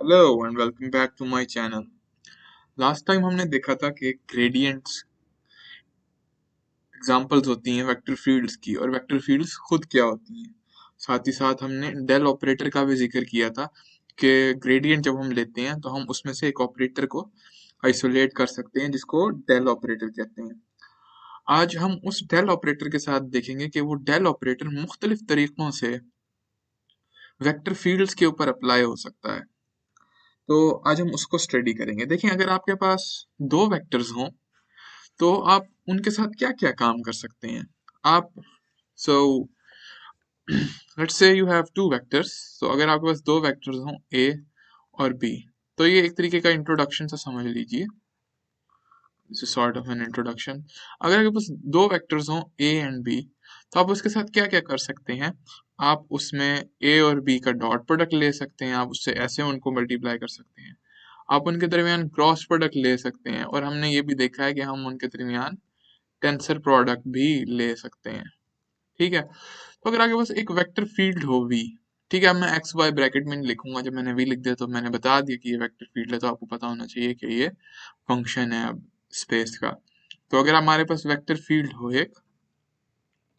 Hello and welcome back to my channel. Last time हमने देखा था कि ग्रेडियंट्स एग्जांपल्स होती हैं वेक्टर फील्ड्स की, और वेक्टर फील्ड्स खुद क्या होती हैं। साथ ही साथ हमने डेल ऑपरेटर का भी जिक्र किया था कि ग्रेडियंट जब हम लेते हैं तो हम उसमें से एक ऑपरेटर को आइसोलेट कर सकते हैं जिसको डेल ऑपरेटर कहते हैं। आज हम उस डेल ऑपरेटर के साथ देखेंगे कि वो डेल ऑपरेटर मुख्तलिफ तरीकों से वेक्टर फील्ड्स के ऊपर अप्लाई हो सकता है। तो आज हम उसको स्टडी करेंगे। देखिए, अगर आपके पास दो वेक्टर्स हों तो आप उनके साथ क्या क्या काम कर सकते हैं। आप so let's say you have two vectors. तो अगर आपके पास दो वेक्टर्स हों ए और बी, तो ये एक तरीके का इंट्रोडक्शन से समझ लीजिए। This is sort of an introduction. अगर आपके पास दो वेक्टर्स हों ए एंड बी, तो आप उसके साथ क्या क्या कर सकते हैं। आप उसमें ए और बी का डॉट प्रोडक्ट ले सकते हैं, आप उससे ऐसे उनको मल्टीप्लाई कर सकते हैं। आप उनके दरमियान क्रॉस प्रोडक्ट ले सकते हैं, और हमने ये भी देखा है कि हम उनके दरमियान टेंसर प्रोडक्ट भी ले सकते हैं। ठीक है। तो अगर आपके पास एक वेक्टर फील्ड हो वी, ठीक है, अब मैं एक्स वाई ब्रैकेट में नहीं लिखूंगा, जब मैंने वी लिख दिया तो मैंने बता दिया कि ये वेक्टर फील्ड है, तो आपको पता होना चाहिए कि ये फंक्शन है अब स्पेस का। तो अगर हमारे पास वेक्टर फील्ड हो एक,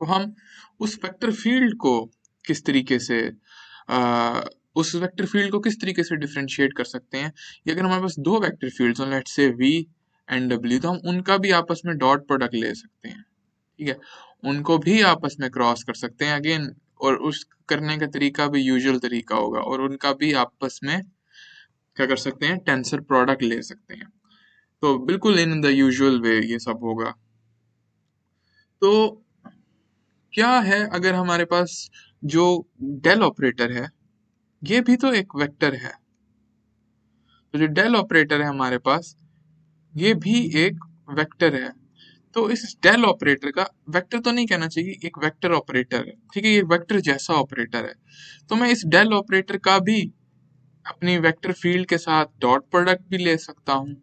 तो हम उस वेक्टर फील्ड को किस तरीके से आ, उस वेक्टर फील्ड को किस तरीके से डिफरेंशिएट कर सकते हैं। या अगर हमारे पास दो वेक्टर फील्ड्स हो, let's say V and W, तो हम उनका भी आपस में डॉट प्रोडक्ट ले सकते हैं। ठीक है, उनको भी आपस में क्रॉस कर सकते हैं अगेन, और उस करने का तरीका भी यूजुअल तरीका होगा, और उनका भी आपस में क्या कर सकते हैं, टेंसर प्रोडक्ट ले सकते हैं। तो बिल्कुल इन द यूजुअल वे ये सब होगा। तो क्या है, अगर हमारे पास जो डेल ऑपरेटर है ये भी तो एक वेक्टर है। तो जो डेल ऑपरेटर है हमारे पास, ये भी एक वेक्टर है। तो इस डेल ऑपरेटर का वेक्टर तो नहीं कहना चाहिए, एक वेक्टर ऑपरेटर है। ठीक है, ये वेक्टर जैसा ऑपरेटर है। तो मैं इस डेल ऑपरेटर का भी अपनी वेक्टर फील्ड के साथ डॉट प्रोडक्ट भी ले सकता हूँ,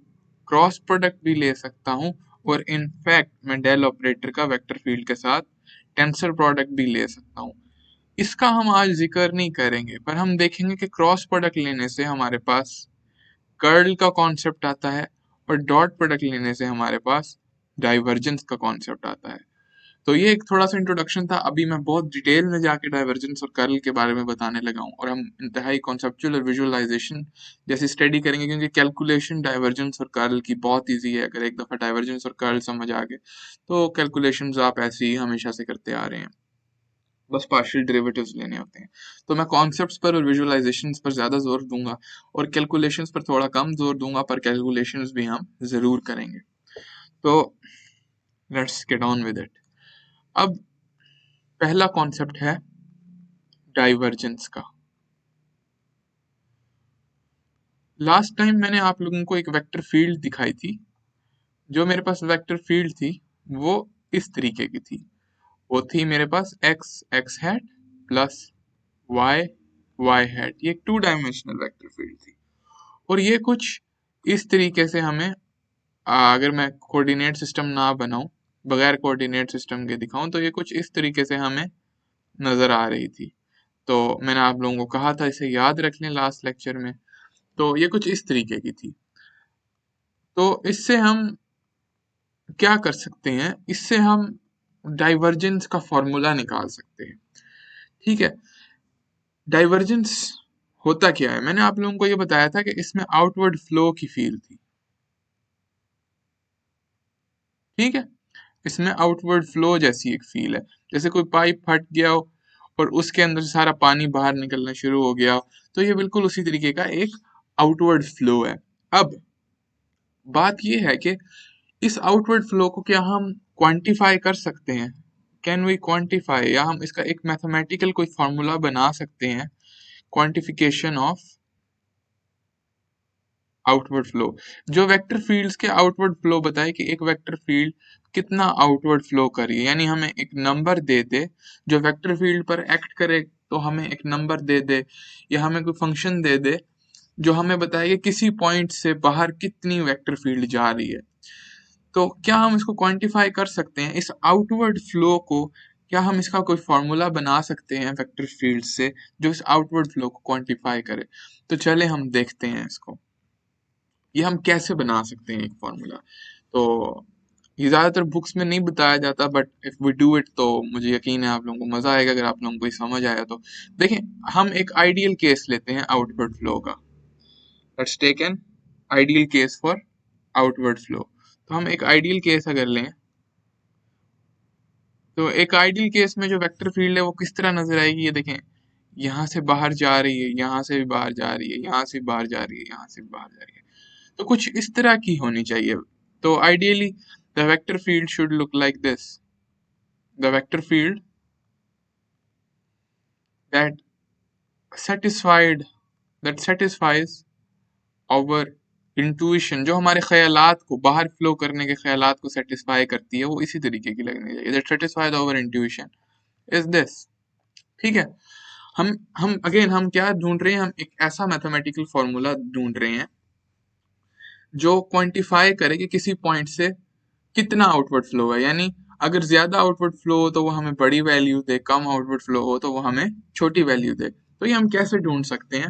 क्रॉस प्रोडक्ट भी ले सकता हूँ, और इनफैक्ट मैं डेल ऑपरेटर का वेक्टर फील्ड के साथ टेंसर प्रोडक्ट भी ले सकता हूँ। इसका हम आज जिक्र नहीं करेंगे, पर हम देखेंगे कि क्रॉस प्रोडक्ट लेने से हमारे पास कर्ल का कॉन्सेप्ट आता है, और डॉट प्रोडक्ट लेने से हमारे पास डाइवर्जेंस का कॉन्सेप्ट आता है। तो ये एक थोड़ा सा इंट्रोडक्शन था। अभी मैं बहुत डिटेल में जाके डाइवर्जेंस और कर्ल के बारे में बताने लगा हूँ, और हम इंतहाई कॉन्सेप्चुअल और विजुअलाइजेशन जैसी स्टडी करेंगे, क्योंकि कैलकुलेशन डाइवर्जेंस और कर्ल की बहुत ईजी है। अगर एक दफ़ा डाइवर्जेंस और कर्ल समझ आ गए तो कैलकुलेशंस आप ऐसे ही हमेशा से करते आ रहे हैं, बस पार्शियल डेरिवेटिव्स लेने होते हैं। तो मैं कॉन्सेप्ट्स पर और विजुअलाइजेशंस पर ज़्यादा जोर दूंगा, और कैलकुलेशंस पर थोड़ा कम जोर दूंगा, पर कैलकुलेशंस भी हम ज़रूर करेंगे। तो let's get on with it. अब पहला कॉन्सेप्ट है डाइवर्जेंस का। लास्ट टाइम मैंने आप लोगों को एक वेक्टर फील्ड दिखाई थी। जो मेरे पास वेक्टर फील्ड थी वो इस तरीके की थी। वो थी मेरे पास x x hat plus y y hat. ये एक टू डायमेंशनल वेक्टर फील्ड थी, और ये कुछ इस तरीके से हमें अगर मैं कोऑर्डिनेट सिस्टम ना बनाऊं, बगैर कोऑर्डिनेट सिस्टम के दिखाऊं, तो ये कुछ इस तरीके से हमें नजर आ रही थी। तो मैंने आप लोगों को कहा था इसे याद रख लें लास्ट लेक्चर में। तो ये कुछ इस तरीके की थी। तो इससे हम क्या कर सकते हैं, इससे हम डाइवर्जेंस का फॉर्मूला निकाल सकते हैं। ठीक है, डाइवर्जेंस होता क्या है, मैंने आप लोगों को ये बताया था कि इसमें आउटवर्ड फ्लो की फील थी। ठीक है, इसमें आउटवर्ड फ्लो जैसी एक फील है, जैसे कोई पाइप फट गया हो और उसके अंदर से सारा पानी बाहर निकलना शुरू हो गया हो, तो ये बिल्कुल उसी तरीके का एक आउटवर्ड फ्लो है। अब बात ये है कि इस आउटवर्ड फ्लो को क्या हम क्वांटिफाई कर सकते हैं, कैन वी क्वांटिफाई, या हम इसका एक मैथमेटिकल कोई फॉर्मूला बना सकते हैं, क्वांटिफिकेशन ऑफ आउटवर्ड फ्लो। जो वेक्टर फील्ड्स के आउटवर्ड फ्लो बताए कि एक वेक्टर फील्ड कितना आउटवर्ड फ्लो करी, यानी हमें एक नंबर दे दे जो वेक्टर फील्ड पर एक्ट करे, तो हमें एक नंबर दे दे, या हमें कोई फंक्शन दे दे जो हमें बताए कि किसी पॉइंट से बाहर कितनी वेक्टर फील्ड जा रही है। तो क्या हम इसको क्वांटिफाई कर सकते हैं, इस आउटवर्ड फ्लो को क्या हम इसका कोई फॉर्मूला बना सकते हैं वेक्टर फील्ड से जो इस आउटवर्ड फ्लो को क्वांटिफाई करे? तो चले हम देखते हैं इसको, ये हम कैसे बना सकते हैं एक फॉर्मूला। तो ये ज़्यादातर बुक्स में नहीं बताया जाता, but if we do it तो मुझे यकीन है आप लोगों को मज़ा आएगा अगर आप लोगों को ये समझ आया तो। देखें, हम एक आइडियल केस लेते हैं आउटवर्ड फ्लो का। Let's take an ideal case for outward flow. तो हम एक आइडियल केस अगर लें, तो एक आइडियल केस में जो वेक्टर फील्ड है वो किस तरह नजर आएगी, ये देखें, यहाँ से बाहर जा रही है, यहाँ से भी बाहर जा रही है, यहाँ से भी बाहर जा रही है, यहाँ से भी बाहर जा रही है। तो कुछ इस तरह की होनी चाहिए। तो ideally the vector field should look like this, the vector field that satisfied that satisfies our intuition, जो हमारे ख्यालात को, बाहर फ्लो करने के ख्यालात को सेटिस्फाई करती है, वो इसी तरीके की लगनी चाहिए। That satisfies our intuition is this। ठीक है, हम अगेन हम क्या ढूंढ रहे हैं, हम एक ऐसा मैथमेटिकल फॉर्मूला ढूंढ रहे हैं जो क्वांटिफाई करे कि किसी पॉइंट से कितना आउटवर्ड फ्लो है। यानी अगर ज्यादा आउटवर्ड फ्लो हो तो वो हमें बड़ी वैल्यू दे, कम आउटवर्ड फ्लो हो तो वो हमें छोटी वैल्यू दे। तो ये हम कैसे ढूंढ सकते हैं?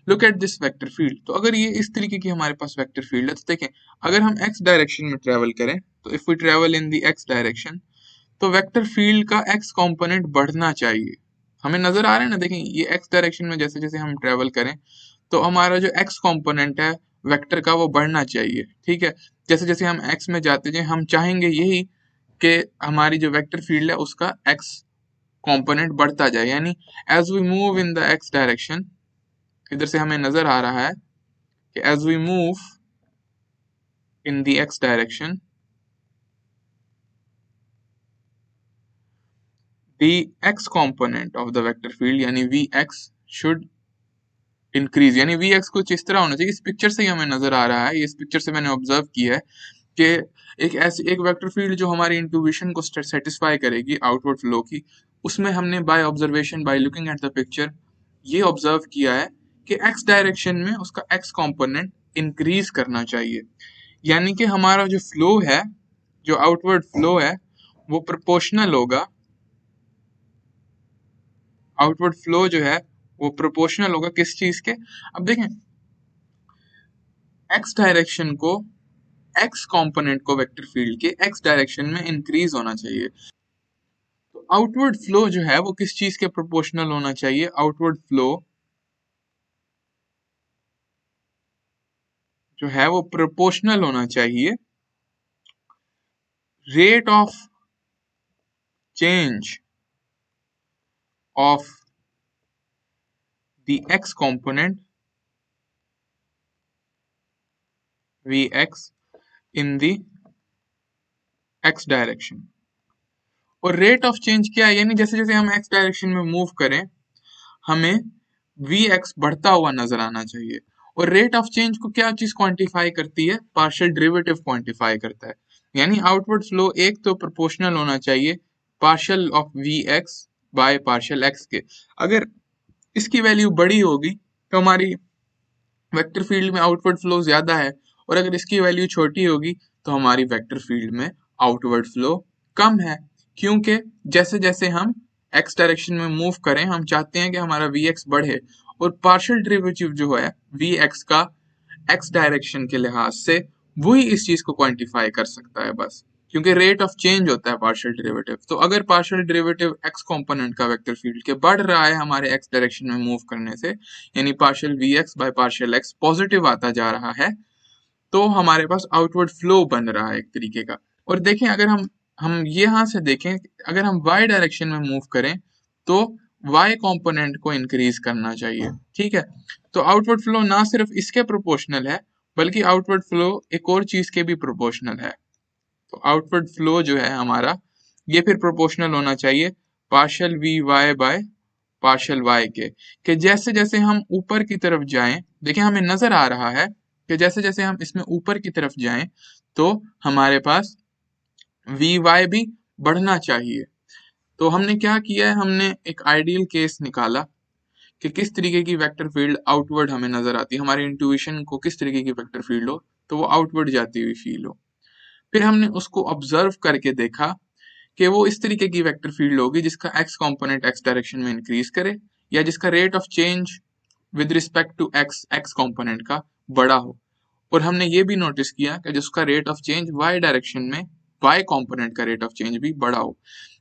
Look at this vector field. तो अगर ये इस तरीके की हमारे पास वेक्टर फील्ड है तो देखें, अगर हम एक्स डायरेक्शन में ट्रेवल करें, तो if we travel in the x direction, तो वेक्टर फील्ड का एक्स कंपोनेंट बढ़ना चाहिए। हमें नजर आ रहा है ना, देखें ये एक्स डायरेक्शन में जैसे जैसे हम ट्रेवल करें तो हमारा जो एक्स कंपोनेंट है वेक्टर का वो बढ़ना चाहिए। ठीक है, जैसे जैसे हम एक्स में जाते जाए हम चाहेंगे यही कि हमारी जो वेक्टर फील्ड है उसका एक्स कंपोनेंट बढ़ता जाए। यानी as we move in the x direction, इधर से हमें नजर आ रहा है कि as we move in the x direction, the x component of the vector field यानी vx should increase। यानी vx कुछ इस तरह होना चाहिए, इस पिक्चर से ही हमें नजर आ रहा है, इस पिक्चर से मैंने ऑब्जर्व किया है कि एक वेक्टर फील्ड जो हमारी इंट्यूशन को सेटिस्फाई करेगी आउटवर्ड फ्लो की, उसमें हमने by observation, by looking at the picture, ये ऑब्जर्व किया है कि एक्स डायरेक्शन में उसका एक्स कॉम्पोनेंट इंक्रीज करना चाहिए। यानी कि हमारा जो फ्लो है, जो आउटवर्ड फ्लो है, वो प्रोपोर्शनल होगा, आउटवर्ड फ्लो जो है वो प्रोपोर्शनल होगा किस चीज के? अब देखें, एक्स डायरेक्शन को, एक्स कंपोनेंट को वेक्टर फील्ड के एक्स डायरेक्शन में इंक्रीज होना चाहिए। तो आउटवर्ड फ्लो जो है वो किस चीज के प्रोपोर्शनल होना चाहिए? आउटवर्ड फ्लो जो है वो प्रोपोर्शनल होना चाहिए rate of change of the x component Vx in the x direction. और रेट ऑफ चेंज क्या है? यानी जैसे जैसे हम एक्स डायरेक्शन में मूव करें हमें Vx बढ़ता हुआ नजर आना चाहिए। और रेट ऑफ चेंज को क्या चीज क्वांटिफाई करती है? पार्शियल डेरिवेटिव क्वांटिफाई करता है। यानी आउटवर्ड फ्लो एक तो प्रोपोर्शनल होना चाहिए partial of Vx by partial x के। अगर इसकी वैल्यू बड़ी होगी तो हमारी वेक्टर फील्ड में आउटवर्ड फ्लो ज्यादा है, और अगर इसकी वैल्यू छोटी होगी तो हमारी वेक्टर फील्ड में आउटवर्ड फ्लो कम है। क्योंकि जैसे जैसे हम एक्स डायरेक्शन में मूव करें हम चाहते हैं कि हमारा वी एक्स बढ़े, और पार्शियल डेरिवेटिव जो है वी एक्स का एक्स डायरेक्शन के लिहाज से वही इस चीज को क्वांटिफाई कर सकता है बस, क्योंकि रेट ऑफ चेंज होता है पार्शियल डेरिवेटिव। तो अगर पार्शियल डेरिवेटिव एक्स कंपोनेंट का वेक्टर फील्ड के बढ़ रहा है हमारे एक्स डायरेक्शन में मूव करने से, यानी partial we x by partial x positive आता जा रहा है, तो हमारे पास आउटवर्ड फ्लो बन रहा है एक तरीके का। और देखें, अगर हम यहाँ से देखें, अगर हम y डायरेक्शन में मूव करें तो y कंपोनेंट को इंक्रीज करना चाहिए। ठीक है, तो आउटवर्ड फ्लो ना सिर्फ इसके प्रोपोर्शनल है बल्कि आउटवर्ड फ्लो एक और चीज के भी प्रोपोर्शनल है। तो आउटवर्ड फ्लो जो है हमारा ये फिर प्रोपोर्शनल होना चाहिए partial we y by partial y के। कि जैसे जैसे हम ऊपर की तरफ जाएं, देखिए हमें नजर आ रहा है कि जैसे जैसे हम इसमें ऊपर की तरफ जाएं तो हमारे पास वी वाई भी बढ़ना चाहिए। तो हमने क्या किया है, हमने एक आइडियल केस निकाला कि किस तरीके की वेक्टर फील्ड आउटवर्ड हमें नजर आती है, हमारी इंट्यूशन को किस तरीके की वेक्टर फील्ड हो तो वो आउटवर्ड जाती हुई फील हो। फिर हमने उसको ऑब्जर्व करके देखा कि वो इस तरीके की वेक्टर फील्ड होगी जिसका एक्स कंपोनेंट एक्स डायरेक्शन में इंक्रीज करे, या जिसका rate of change with respect to x x component का बड़ा हो। और हमने ये भी नोटिस किया कि जिसका rate of change y direction में वाई कंपोनेंट का रेट ऑफ चेंज भी बड़ा हो।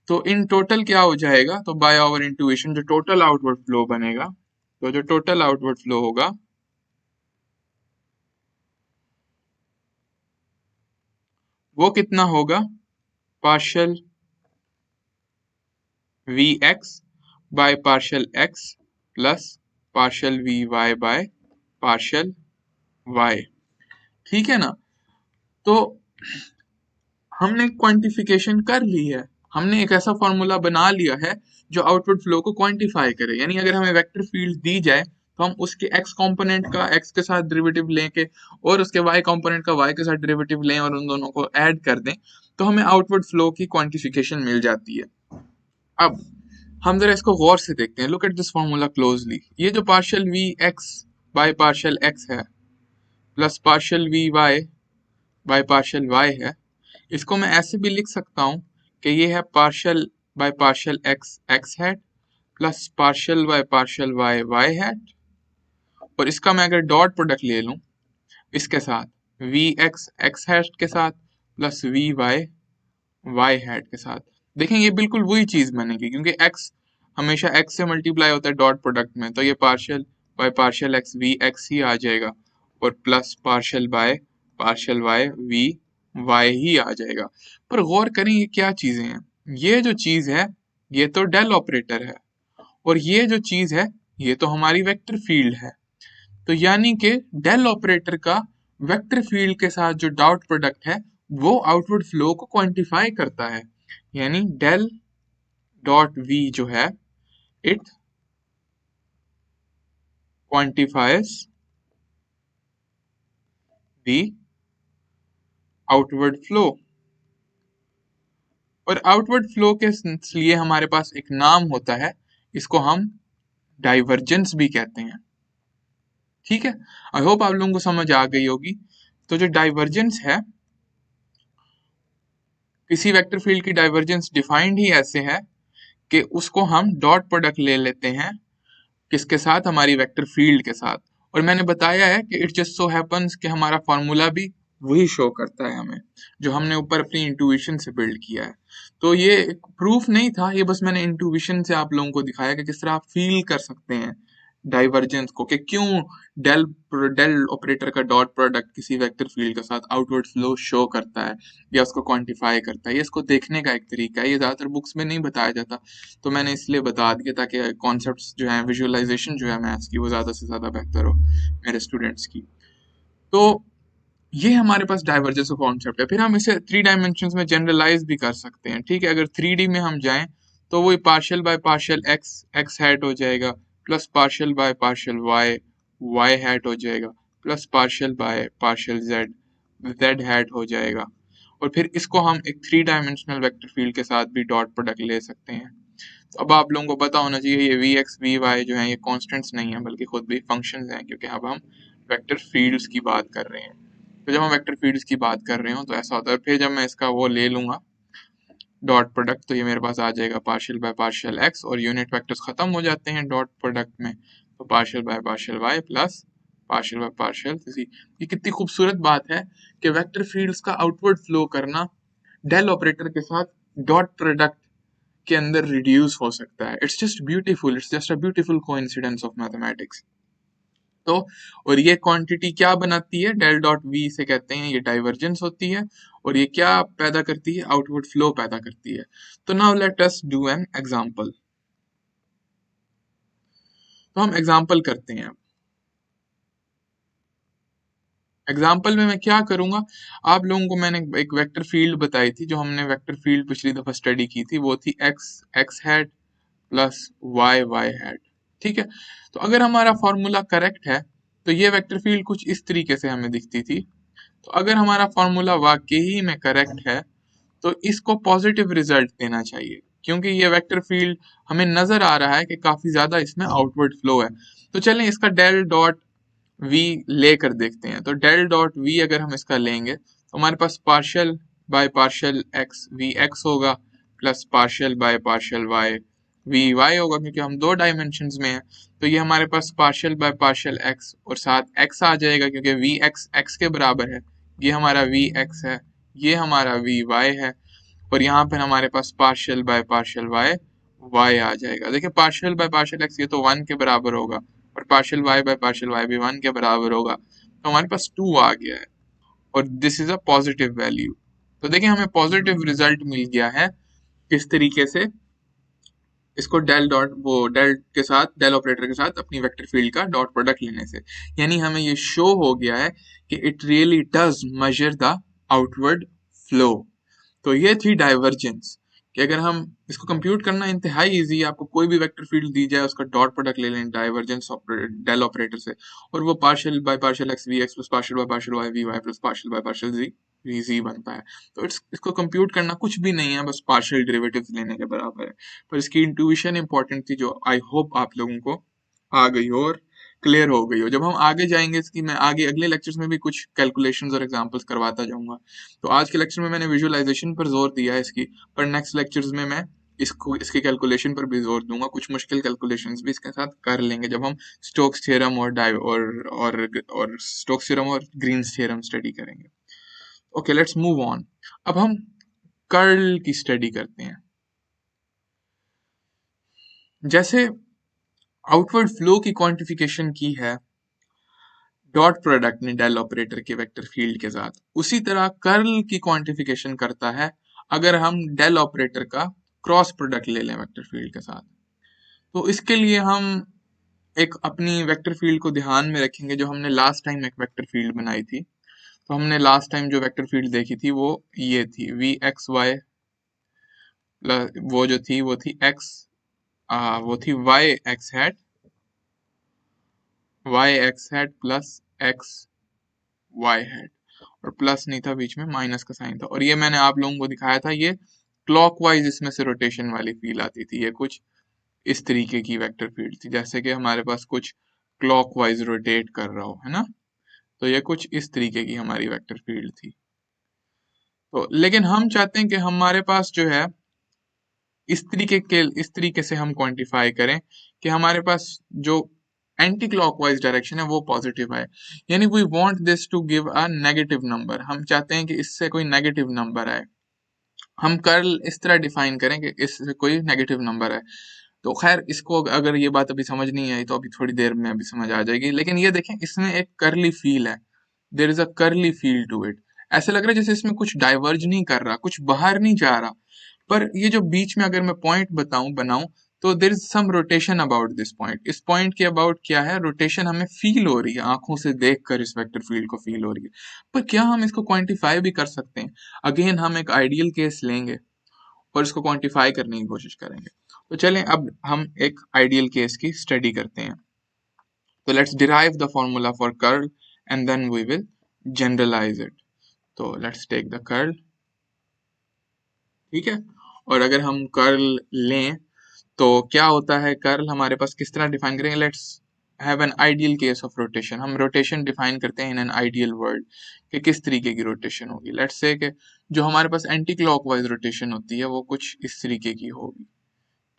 तो इन टोटल क्या हो जाएगा, तो बाय आवर इंट्यूशन जो टोटल आउटवर्ड फ्लो बनेगा, तो जो टोटल आउटवर्ड फ्लो होगा वो कितना होगा, partial we x by partial x plus partial we y by partial y. ठीक है ना। तो हमने क्वांटिफिकेशन कर ली है, हमने एक ऐसा फॉर्मूला बना लिया है जो आउटपुट फ्लो को क्वांटिफाई करे। यानी अगर हमें वेक्टर फील्ड दी जाए तो हम उसके एक्स कंपोनेंट का एक्स के साथ डेरिवेटिव लेके और उसके वाई कंपोनेंट का वाई के साथ डेरिवेटिव लें और उन दोनों को ऐड कर दें तो हमें आउटपुट फ्लो की क्वांटिफिकेशन मिल जाती है। अब हम जरा इसको गौर से देखते हैं, look at this formula closely. ये जो partial we x by partial x है plus partial we y by partial y है, इसको मैं ऐसे भी लिख सकता हूँ कि ये है partial by partial x x hat plus partial by partial y y hat, और इसका मैं अगर डॉट प्रोडक्ट ले लूँ इसके साथ वी एक्स एक्स हैट के साथ plus we y y hat के साथ, देखें ये बिल्कुल वही चीज़ बनेगी क्योंकि x हमेशा x से मल्टीप्लाई होता है डॉट प्रोडक्ट में, तो ये partial by partial x v x ही आ जाएगा और plus partial by partial y v y ही आ जाएगा। पर गौर करें ये क्या चीज़ें हैं, ये जो चीज़ है ये तो डेल ऑपरेटर है और ये जो चीज़ है ये तो हमारी वेक्टर फील्ड है। तो यानी कि डेल ऑपरेटर का वेक्टर फील्ड के साथ जो डॉट प्रोडक्ट है वो आउटवर्ड फ्लो को क्वांटिफाई करता है। यानी डेल डॉट वी जो है it quantifies the outward flow. और आउटवर्ड फ्लो के लिए हमारे पास एक नाम होता है, इसको हम डाइवर्जेंस भी कहते हैं। ठीक है, आई होप आप लोगों को समझ आ गई होगी। तो जो डाइवर्जेंस है, किसी वेक्टर फील्ड की डाइवर्जेंस डिफाइंड ही ऐसे है कि उसको हम डॉट प्रोडक्ट ले लेते हैं किसके साथ, हमारी वेक्टर फील्ड के साथ। और मैंने बताया है कि इट जस्ट सो हैपन्स कि हमारा फॉर्मूला भी वही शो करता है हमें जो हमने ऊपर अपनी इंट्यूशन से बिल्ड किया है। तो ये एक प्रूफ नहीं था, ये बस मैंने इंट्यूशन से आप लोगों को दिखाया कि किस तरह आप फील कर सकते हैं डाइवर्जेंस को, कि क्यों डेल डेल ऑपरेटर का डॉट प्रोडक्ट किसी वेक्टर फील्ड के साथ आउटवर्ड फ्लो शो करता है या उसको क्वांटिफाई करता है। ये इसको देखने का एक तरीका है, ये ज़्यादातर बुक्स में नहीं बताया जाता, तो मैंने इसलिए बता दिया ताकि कॉन्सेप्ट्स जो हैं, विजुअलाइजेशन जो है मैथ्स की, वो ज़्यादा से ज़्यादा बेहतर हो मेरे स्टूडेंट्स की। तो ये हमारे पास डाइवर्जेंस का कॉन्सेप्ट है। फिर हम इसे 3 डायमेंशंस में जनरलाइज भी कर सकते हैं। ठीक है, अगर 3D में हम जाएं तो वो partial by partial x x hat हो जाएगा plus partial by partial y y hat हो जाएगा plus partial by partial z z hat हो जाएगा। और फिर इसको हम एक 3 डायमेंशनल वेक्टर फील्ड के साथ भी डॉट प्रोडक्ट ले सकते हैं। तो अब आप लोगों को पता होना चाहिए ये वी एक्स वी वाई जो है ये कॉन्स्टेंट्स नहीं है बल्कि खुद भी फंक्शंस हैं, क्योंकि अब हम वेक्टर फील्ड्स की बात कर रहे हैं। तो जब हम वेक्टर फील्ड्स की बात कर रहे हो तो ऐसा होता है। फिर जब मैं इसका वो ले लूंगा डॉट प्रोडक्ट तो ये मेरे पास आ जाएगा पार्शियल बाय पार्शियल एक्स और यूनिट वेक्टर्स खत्म हो जाते हैं डॉट प्रोडक्ट में, तो partial by partial y plus partial by partial c. ये कितनी खूबसूरत बात है कि वेक्टर फील्ड्स का आउटवर्ड फ्लो करना डेल ऑपरेटर के साथ डॉट प्रोडक्ट के अंदर रिड्यूस हो सकता है। It's just beautiful, it's just a beautiful coincidence of mathematics. तो और ये क्वांटिटी क्या बनाती है, डेल डॉट वी से कहते हैं, ये डाइवर्जेंस होती है और ये क्या पैदा करती है, आउटवर्ड फ्लो पैदा करती है। तो now let us do an example. तो हम एग्जांपल करते हैं। एग्जाम्पल में मैं क्या करूंगा, आप लोगों को मैंने एक वेक्टर फील्ड बताई थी, जो हमने वेक्टर फील्ड पिछली दफा स्टडी की थी, वो थी x x hat plus y y hat. ठीक है, तो अगर हमारा फॉर्मूला करेक्ट है तो ये वेक्टर फील्ड कुछ इस तरीके से हमें दिखती थी। तो अगर हमारा फॉर्मूला वाकई ही में करेक्ट है तो इसको पॉजिटिव रिजल्ट देना चाहिए, क्योंकि ये वेक्टर फील्ड हमें नजर आ रहा है कि काफी ज्यादा इसमें आउटवर्ड फ्लो है। तो चलें इसका डेल डॉट वी लेकर देखते हैं। तो डेल डॉट वी अगर हम इसका लेंगे तो हमारे पास partial by partial x v x होगा plus partial by partial y, v y होगा क्योंकि हम 2 डायमेंशंस में हैं, तो ये हमारे पास पार्शियल बाय पार्शियल एक्स और साथ एक्स आ जाएगा क्योंकि वी एक्स एक्स के बराबर है, ये हमारा वी एक्स है, ये हमारा वी वाई है, और यहाँ पर हमारे पास partial by partial y y आ जाएगा। देखिए पार्शियल बाय पार्शियल एक्स ये तो 1 के बराबर होगा और partial y by partial y भी 1 के बराबर होगा, तो हमारे पास 2 आ गया है और this is a positive value. तो देखिए हमें पॉजिटिव रिजल्ट मिल गया है। किस तरीके से? इसको डेल के साथ, डेल ऑपरेटर के साथ अपनी वेक्टर फील्ड का डॉट प्रोडक्ट लेने से, यानी हमें ये शो हो गया है कि it really does measure the outward flow. तो ये थी डाइवर्जेंस, कि अगर हम इसको कंप्यूट करना इंतहाई इजी है, आपको कोई भी वेक्टर फील्ड दी जाए उसका डॉट प्रोडक्ट ले लें डाइवर्जेंस डेल ऑपरेटर से, और वो partial by partial x v x plus partial by partial y v y plus partial by partial z v z बनता है। तो इसको कंप्यूट करना कुछ भी नहीं है, बस पार्शियल डेरिवेटिव्स लेने के बराबर है। पर इसकी इंट्यूशन इंपॉर्टेंट थी, जो आई होप आप लोगों को आ गई हो और क्लियर हो गई हो। जब हम आगे जाएंगे इसकी, मैं आगे अगले लेक्चर्स में भी कुछ कैलकुलेशंस और एग्जांपल्स करवाता जाऊंगा। तो आज के लेक्चर में मैंने विजुअलाइजेशन पर जोर दिया है इसकी, पर नेक्स्ट लेक्चर्स में मैं इसकी कैलकुलेशन पर भी जोर दूंगा। कुछ मुश्किल कैलकुलेशंस भी इसके साथ कर लेंगे जब हम स्टोक्स थ्योरम और स्टोक्स थ्योरम और ग्रीन्स थ्योरम स्टडी करेंगे। Okay, let's move on. अब हम कर्ल की स्टडी करते हैं। जैसे आउटवर्ड फ्लो की क्वांटिफिकेशन की है डॉट प्रोडक्ट ने डेल ऑपरेटर के वेक्टर फील्ड के साथ, उसी तरह कर्ल की क्वांटिफिकेशन करता है अगर हम डेल ऑपरेटर का क्रॉस प्रोडक्ट ले लें वेक्टर फील्ड के साथ। तो इसके लिए हम एक अपनी वेक्टर फील्ड को ध्यान में रखेंगे, जो हमने लास्ट टाइम एक वेक्टर फील्ड बनाई थी। तो हमने लास्ट टाइम जो वेक्टर फील्ड देखी थी वो ये थी वी एक्स वाई, वो जो थी वो थी एक्स, वो थी y x hat plus x y hat, और प्लस नहीं था, बीच में माइनस का साइन था, और ये मैंने आप लोगों को दिखाया था, ये क्लॉकवाइज इसमें से रोटेशन वाली फील आती थी। ये कुछ इस तरीके की वेक्टर फील्ड थी, जैसे कि हमारे पास कुछ क्लॉकवाइज रोटेट कर रहा हो, है ना। तो ये कुछ इस तरीके की हमारी वेक्टर फील्ड थी। तो लेकिन हम चाहते हैं कि हमारे पास जो है इस तरीके से हम क्वांटिफाई करें कि हमारे पास जो एंटी क्लॉकवाइज डायरेक्शन है वो पॉजिटिव है, यानी we want this to give a negative number. हम चाहते हैं कि इससे कोई नेगेटिव नंबर आए। हम कर्ल इस तरह डिफाइन करें कि इससे कोई नेगेटिव नंबर है। तो खैर इसको अगर ये बात अभी समझ नहीं आई तो अभी थोड़ी देर में अभी समझ आ जाएगी, लेकिन ये देखें इसमें एक कर्ली फील है, there is a curly feel to it. ऐसा लग रहा है जैसे इसमें कुछ डाइवर्ज नहीं कर रहा, कुछ बाहर नहीं जा रहा, पर ये जो बीच में अगर मैं पॉइंट बनाऊं तो there is some rotation about this point. इस पॉइंट के अबाउट क्या है, रोटेशन हमें फील हो रही है, आंखों से देखकर इस वेक्टर फील्ड को फील हो रही है। पर क्या हम इसको क्वांटिफाई भी कर सकते हैं? अगेन हम एक आइडियल केस लेंगे और इसको क्वांटिफाई करने की कोशिश करेंगे। तो चलें अब हम एक आइडियल केस की स्टडी करते हैं। तो let's derive the formula for curl and then we will generalize it. तो लेट्स टेक द कर्ल, ठीक है। और अगर हम कर्ल लें तो क्या होता है, कर्ल हमारे पास किस तरह डिफाइन करेंगे? Let's have an ideal case of rotation. हम रोटेशन डिफाइन करते हैं इन एन आइडियल वर्ल्ड कि किस तरीके की रोटेशन होगी। लेट्स से कि जो हमारे पास एंटी क्लॉकवाइज रोटेशन होती है वो कुछ इस तरीके की होगी,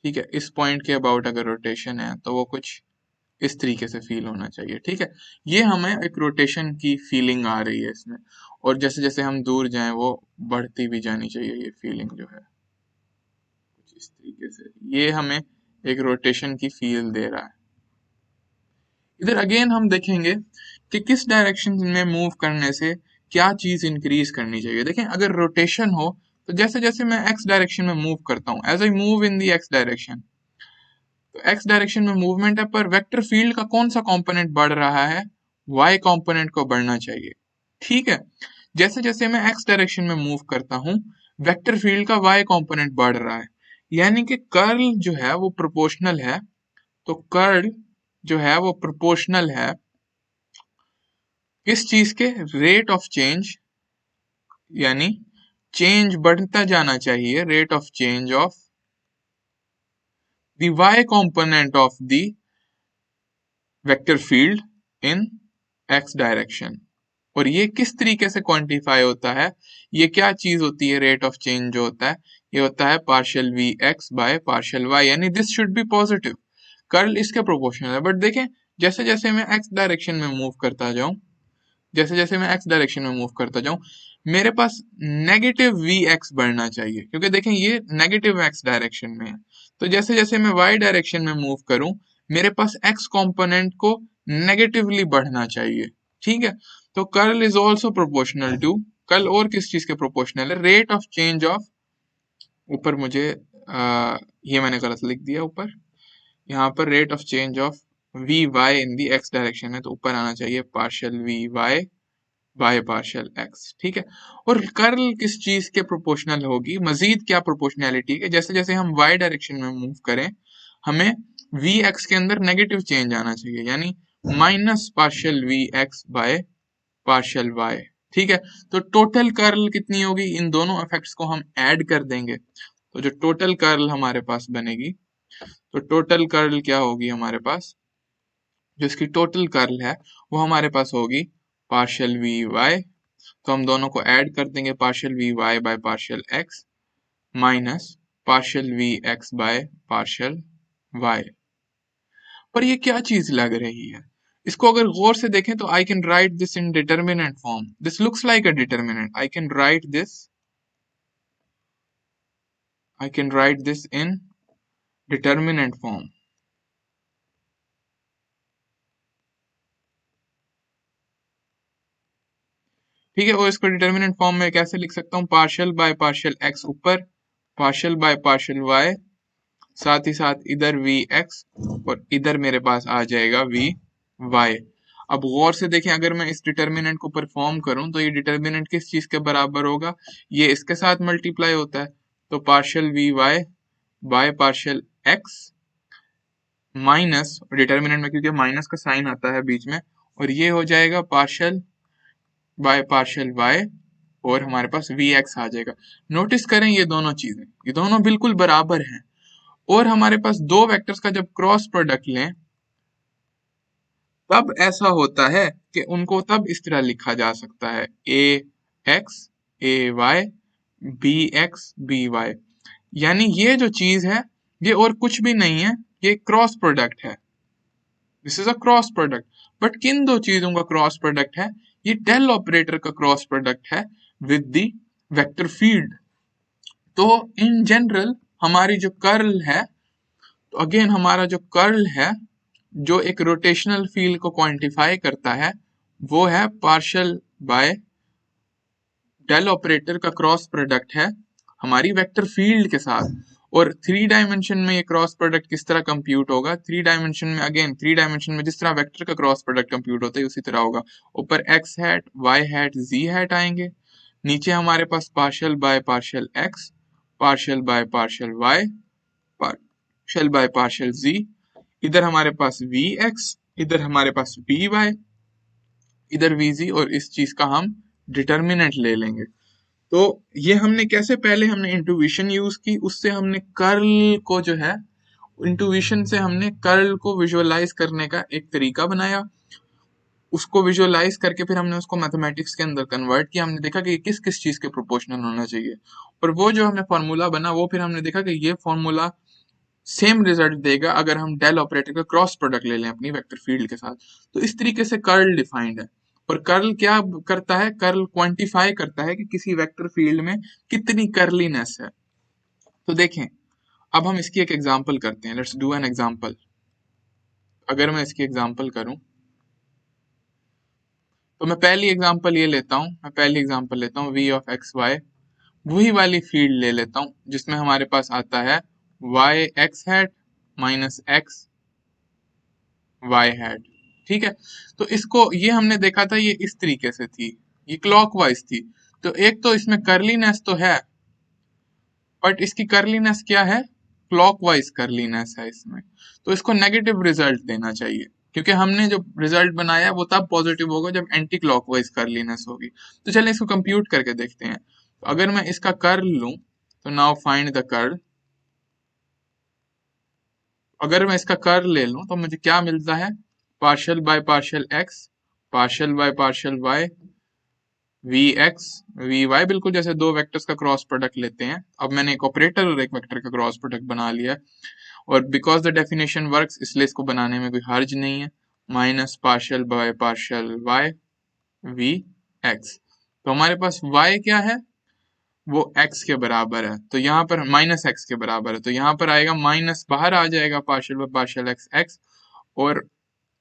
ठीक है। इस पॉइंट के अबाउट अगर रोटेशन है तो वो कुछ इस तरीके से फील होना चाहिए, ठीक है। ये हमें एक रोटेशन की फीलिंग आ रही है इसमें, और जैसे जैसे हम दूर जाएं वो बढ़ती भी जानी चाहिए ये फीलिंग जो है, कुछ इस तरीके से ये हमें एक रोटेशन की फील दे रहा है। इधर अगेन हम देखेंगे कि किस डायरेक्शन में मूव करने से क्या चीज इंक्रीज करनी चाहिए। देखें अगर रोटेशन हो तो जैसे जैसे मैं एक्स डायरेक्शन में मूव करता हूँ, as I move in the x direction, तो एक्स डायरेक्शन में मूवमेंट है, पर वेक्टर फील्ड का कौन सा कंपोनेंट बढ़ रहा है? वाई कंपोनेंट को बढ़ना चाहिए, ठीक है। जैसे जैसे मैं एक्स डायरेक्शन में मूव करता हूँ वेक्टर फील्ड का वाई कंपोनेंट बढ़ रहा है, यानी कि कर्ल जो है वो प्रोपोर्शनल है। तो कर्ल जो है वो प्रोपोर्शनल है किस चीज के? रेट ऑफ चेंज, यानी चेंज बढ़ता जाना चाहिए, rate of change of the y component of the vector field in x direction. और ये किस तरीके से क्वांटिफाई होता है? ये क्या चीज होती है रेट ऑफ चेंज जो होता है? ये होता है partial we x by partial y, यानी this should be positive, curl इसके प्रोपोर्शनल है। बट देखें जैसे जैसे मैं एक्स डायरेक्शन में मूव करता जाऊं, जैसे जैसे मैं एक्स डायरेक्शन में मूव करता जाऊं, मेरे पास नेगेटिव वी एक्स बढ़ना चाहिए, क्योंकि देखें ये नेगेटिव एक्स डायरेक्शन में है। तो जैसे जैसे मैं वाई डायरेक्शन में मूव करूं, मेरे पास एक्स कंपोनेंट को नेगेटिवली बढ़ना चाहिए, ठीक है। तो curl is also proportional to, curl और किस चीज के प्रोपोर्शनल है, रेट ऑफ चेंज ऑफ, ऊपर मुझे ये मैंने गलत लिख दिया, ऊपर यहाँ पर rate of change of v y in the x direction है, तो ऊपर आना चाहिए partial we y by partial x, ठीक है। और कर्ल किस चीज के प्रोपोर्शनल होगी, मजीद क्या प्रोपोर्शनैलिटी है, जैसे जैसे हम वाई डायरेक्शन में मूव करें, हमें वी एक्स के अंदर नेगेटिव चेंज आना चाहिए, यानी minus partial we x by partial y, ठीक है। तो टोटल कर्ल कितनी होगी, इन दोनों इफेक्ट्स को हम ऐड कर देंगे, तो जो टोटल कर्ल हमारे पास बनेगी, तो टोटल कर्ल क्या होगी हमारे पास, जो इसकी टोटल कर्ल है वो हमारे पास होगी पार्शियल वी वाई, तो हम दोनों को ऐड कर देंगे, partial we y by partial x minus partial we x by partial y. पर ये क्या चीज लग रही है, इसको अगर गौर से देखें तो I can write this in determinant form, this looks like a determinant, I can write this, I can write this in determinant form, ठीक है। और इसको डिटर्मिनेंट फॉर्म में कैसे लिख सकता हूँ, पार्शियल बाय पार्शियल एक्स ऊपर, पार्शियल बाय पार्शियल वाई, साथ ही साथ इधर वी एक्स और इधर मेरे पास आ जाएगा वी वाई। अब गौर से देखें, अगर मैं इस डिटर्मिनेंट को परफॉर्म करूं तो ये डिटर्मिनेंट किस चीज के बराबर होगा, ये इसके साथ मल्टीप्लाई होता है, तो partial we y by partial x minus, determinant में क्योंकि माइनस का साइन आता है बीच में, और ये हो जाएगा पार्शियल बाय पार्शियल वाई, और हमारे पास वी एक्स आ जाएगा। नोटिस करें ये दोनों चीजें, ये दोनों बिल्कुल बराबर हैं, और हमारे पास दो वेक्टर्स का जब क्रॉस प्रोडक्ट लें तब ऐसा होता है कि उनको तब इस तरह लिखा जा सकता है, a x a y b x b y, यानी ये जो चीज है ये और कुछ भी नहीं है, ये क्रॉस प्रोडक्ट है, this is a cross product. But किन दो चीजों का क्रॉस प्रोडक्ट है, ये डेल ऑपरेटर का क्रॉस प्रोडक्ट है विद द वेक्टर फील्ड। तो इन जनरल हमारी जो कर्ल है, तो अगेन हमारा जो कर्ल है जो एक रोटेशनल फील्ड को क्वांटिफाई करता है, वो है पार्शियल बाय डेल ऑपरेटर का क्रॉस प्रोडक्ट है हमारी वेक्टर फील्ड के साथ। और थ्री डायमेंशन में ये क्रॉस प्रोडक्ट किस तरह कंप्यूट होगा, थ्री डायमेंशन में अगेन थ्री डायमेंशन में जिस तरह वेक्टर का क्रॉस प्रोडक्ट कंप्यूट होता है उसी तरह होगा, ऊपर x hat y hat z hat आएंगे, नीचे हमारे पास partial by partial x partial by partial y partial by partial z, इधर हमारे पास वी एक्स इधर हमारे पास वी वाई इधर वी जी, और इस चीज का हम डिटर्मिनेंट ले लेंगे। तो ये हमने कैसे, पहले हमने इंटुइशन यूज की, उससे हमने कर्ल को जो है, इंटुइशन से हमने कर्ल को विजुअलाइज करने का एक तरीका बनाया, उसको विजुअलाइज करके फिर हमने उसको मैथमेटिक्स के अंदर कन्वर्ट किया, हमने देखा कि किस किस चीज के प्रोपोर्शनल होना चाहिए, और वो जो हमें फॉर्मूला बना वो फिर हमने देखा कि ये फॉर्मूला सेम रिजल्ट देगा अगर हम डेल ऑपरेटर का क्रॉस प्रोडक्ट ले लें अपनी वेक्टर फील्ड के साथ। तो इस तरीके से कर्ल डिफाइंड है। और कर्ल क्या करता है, कर्ल क्वांटिफाई करता है कि किसी वेक्टर फील्ड में कितनी कर्लीनेस है। तो देखें, अब हम इसकी एक एग्जांपल करते हैं, लेट्स डू एन एग्जांपल। अगर मैं इसकी एग्जांपल करूं तो मैं पहली एग्जांपल ये लेता हूं, मैं पहली एग्जांपल लेता हूं वी ऑफ एक्स वाई, वही वाली फील्ड ले लेता हूं जिसमें हमारे पास आता है y x hat minus x y hat, ठीक है। तो इसको ये हमने देखा था, ये इस तरीके से थी, ये क्लॉकवाइज थी, तो एक तो इसमें कर्लीनेस तो है, बट इसकी कर्लीनेस क्या है, क्लॉकवाइज कर्लीनेस है इसमें, तो इसको नेगेटिव रिजल्ट देना चाहिए, क्योंकि हमने जो रिजल्ट बनाया वो तब पॉजिटिव होगा जब एंटी क्लॉकवाइज कर्लीनेस होगी। तो चलिए इसको कंप्यूट करके देखते हैं। तो अगर मैं इसका कर्ल लूं, तो नाउ फाइंड द कर्ल, अगर मैं इसका कर्ल ले लूं तो मुझे क्या मिलता है, partial by partial x partial by partial y v x v y, बिल्कुल जैसे दो वेक्टर्स का क्रॉस प्रोडक्ट लेते हैं। अब मैंने एक ऑपरेटर और एक वेक्टर का क्रॉस प्रोडक्ट बना लिया है, और बिकॉज द डेफिनेशन वर्क्स इसलिए इसको बनाने में कोई हर्ज नहीं है। Minus partial by partial y v x. तो हमारे पास y क्या है, वो x के बराबर है, तो यहाँ पर माइनस एक्स के बराबर है, तो यहाँ पर आएगा माइनस, बाहर आ जाएगा partial by partial x x, और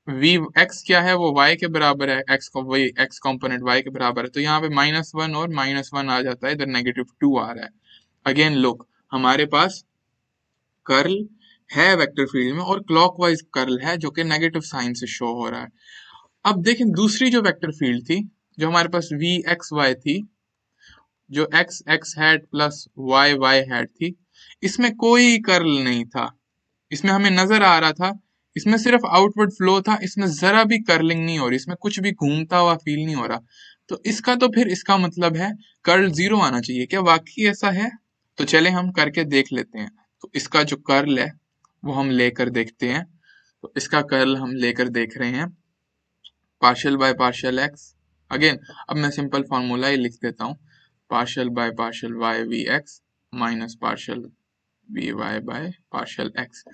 v x क्या है, वो y के बराबर है, x को वही x कॉम्पोनेंट y के बराबर है, तो यहाँ पे -1 और -1 आ जाता है, इधर -2 आ रहा है। अगेन लुक, हमारे पास कर्ल है वेक्टर फील्ड में, और क्लॉकवाइज कर्ल है जो कि नेगेटिव साइन से शो हो रहा है। अब देखें दूसरी जो वेक्टर फील्ड थी, जो हमारे पास वी एक्स वाई थी, जो x x hat plus y y hat थी, इसमें कोई कर्ल नहीं था। इसमें हमें नजर आ रहा था, इसमें सिर्फ आउटवर्ड फ्लो था, इसमें जरा भी कर्लिंग नहीं हो रही, इसमें कुछ भी घूमता हुआ फील नहीं हो रहा। तो इसका तो फिर इसका मतलब है कर्ल 0 आना चाहिए। क्या वाकई ऐसा है? तो चले हम करके देख लेते हैं। तो इसका जो कर्ल है वो हम लेकर देखते हैं। तो इसका कर्ल हम लेकर देख रहे हैं, partial by partial x. Again अब मैं सिंपल फार्मूला ही लिख देता हूँ, partial by partial y v x minus partial we y by partial x.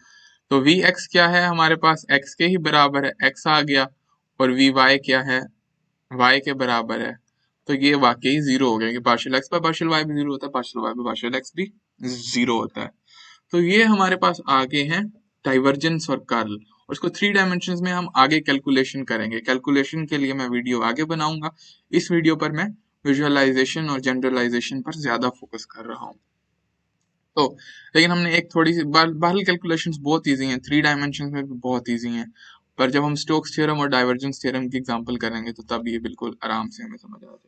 तो वी एक्स क्या है, हमारे पास एक्स के ही बराबर है, एक्स आ गया, और वी वाई क्या है, वाई के बराबर है। तो ये वाकई 0 हो गया, कि partial x by partial y भी 0 होता है, partial y by partial x भी 0 होता है। तो ये हमारे पास आगे हैं डाइवर्जेंस और कर्ल, और इसको 3 डायमेंशंस में हम आगे कैलकुलेशन करेंगे। कैलकुलेशन के लिए मैं वीडियो आगे बनाऊंगा, इस वीडियो पर मैं विजुअलाइजेशन और जनरलाइजेशन पर ज्यादा फोकस कर रहा हूँ। तो लेकिन हमने एक थोड़ी सी बाहरी कैलकुलेशंस बहुत इजी हैं, 3 डायमेंशंस में भी बहुत इजी हैं, पर जब हम स्टोक्स थ्योरम और डाइवर्जेंस थ्योरम की एग्जांपल करेंगे तो तब ये बिल्कुल आराम से हमें समझ आ जाएगी।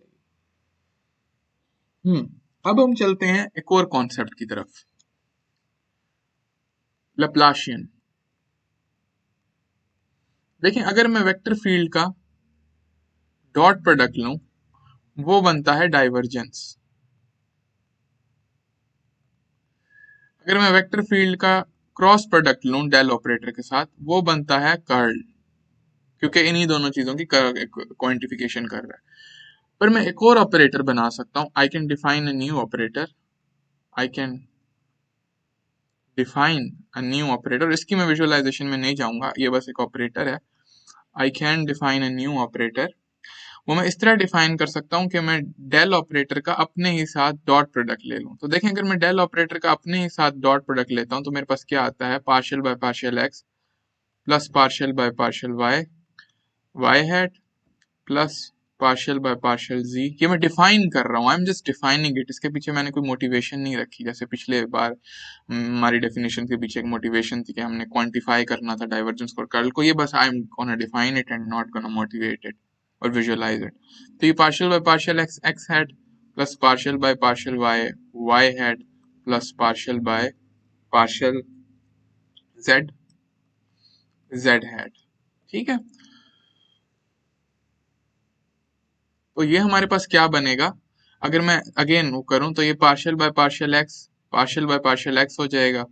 अब हम चलते हैं एक और कॉन्सेप्ट की तरफ, लैप्लाशियन। देखें अगर मैं वेक्टर फील्ड का डॉट प्रोडक्ट लूं, वो बनता है डाइवर्जेंस। अगर मैं वेक्टर फील्ड का क्रॉस प्रोडक्ट लूं डेल ऑपरेटर के साथ, वो बनता है कर्ल, क्योंकि इन्हीं दोनों चीजों की क्वांटिफिकेशन कर रहा है। पर मैं एक और ऑपरेटर बना सकता हूं, I can define a new operator, I can define a new operator. इसकी मैं विजुअलाइजेशन में नहीं जाऊंगा, ये बस एक ऑपरेटर है। I can define a new operator, वो मैं इस तरह डिफाइन कर सकता हूं कि मैं डेल ऑपरेटर का अपने ही साथ डॉट प्रोडक्ट ले लूं। तो देखें अगर मैं डेल ऑपरेटर का अपने ही साथ डॉट प्रोडक्ट लेता हूं तो मेरे पास क्या आता है, partial by partial x plus partial by partial y y hat plus partial by partial z. ये मैं डिफाइन कर रहा हूँ, I am just defining it, इसके पीछे मैंने कोई मोटिवेशन नहीं रखी। जैसे पिछले बार हमारी डेफिनेशन के पीछे एक मोटिवेशन थी कि हमने क्वांटिफाई करना था डाइवर्जेंस और कर्ल को, ये बस I am gonna define it and not gonna motivate it और विजुअलाइज इट। तो ये partial by partial x x hat plus partial by partial y y hat plus partial by partial z z hat, ठीक है। तो ये हमारे पास क्या बनेगा, अगर मैं अगेन वो करूं तो ये पार्शियल बाय पार्शियल एक्स हो जाएगा,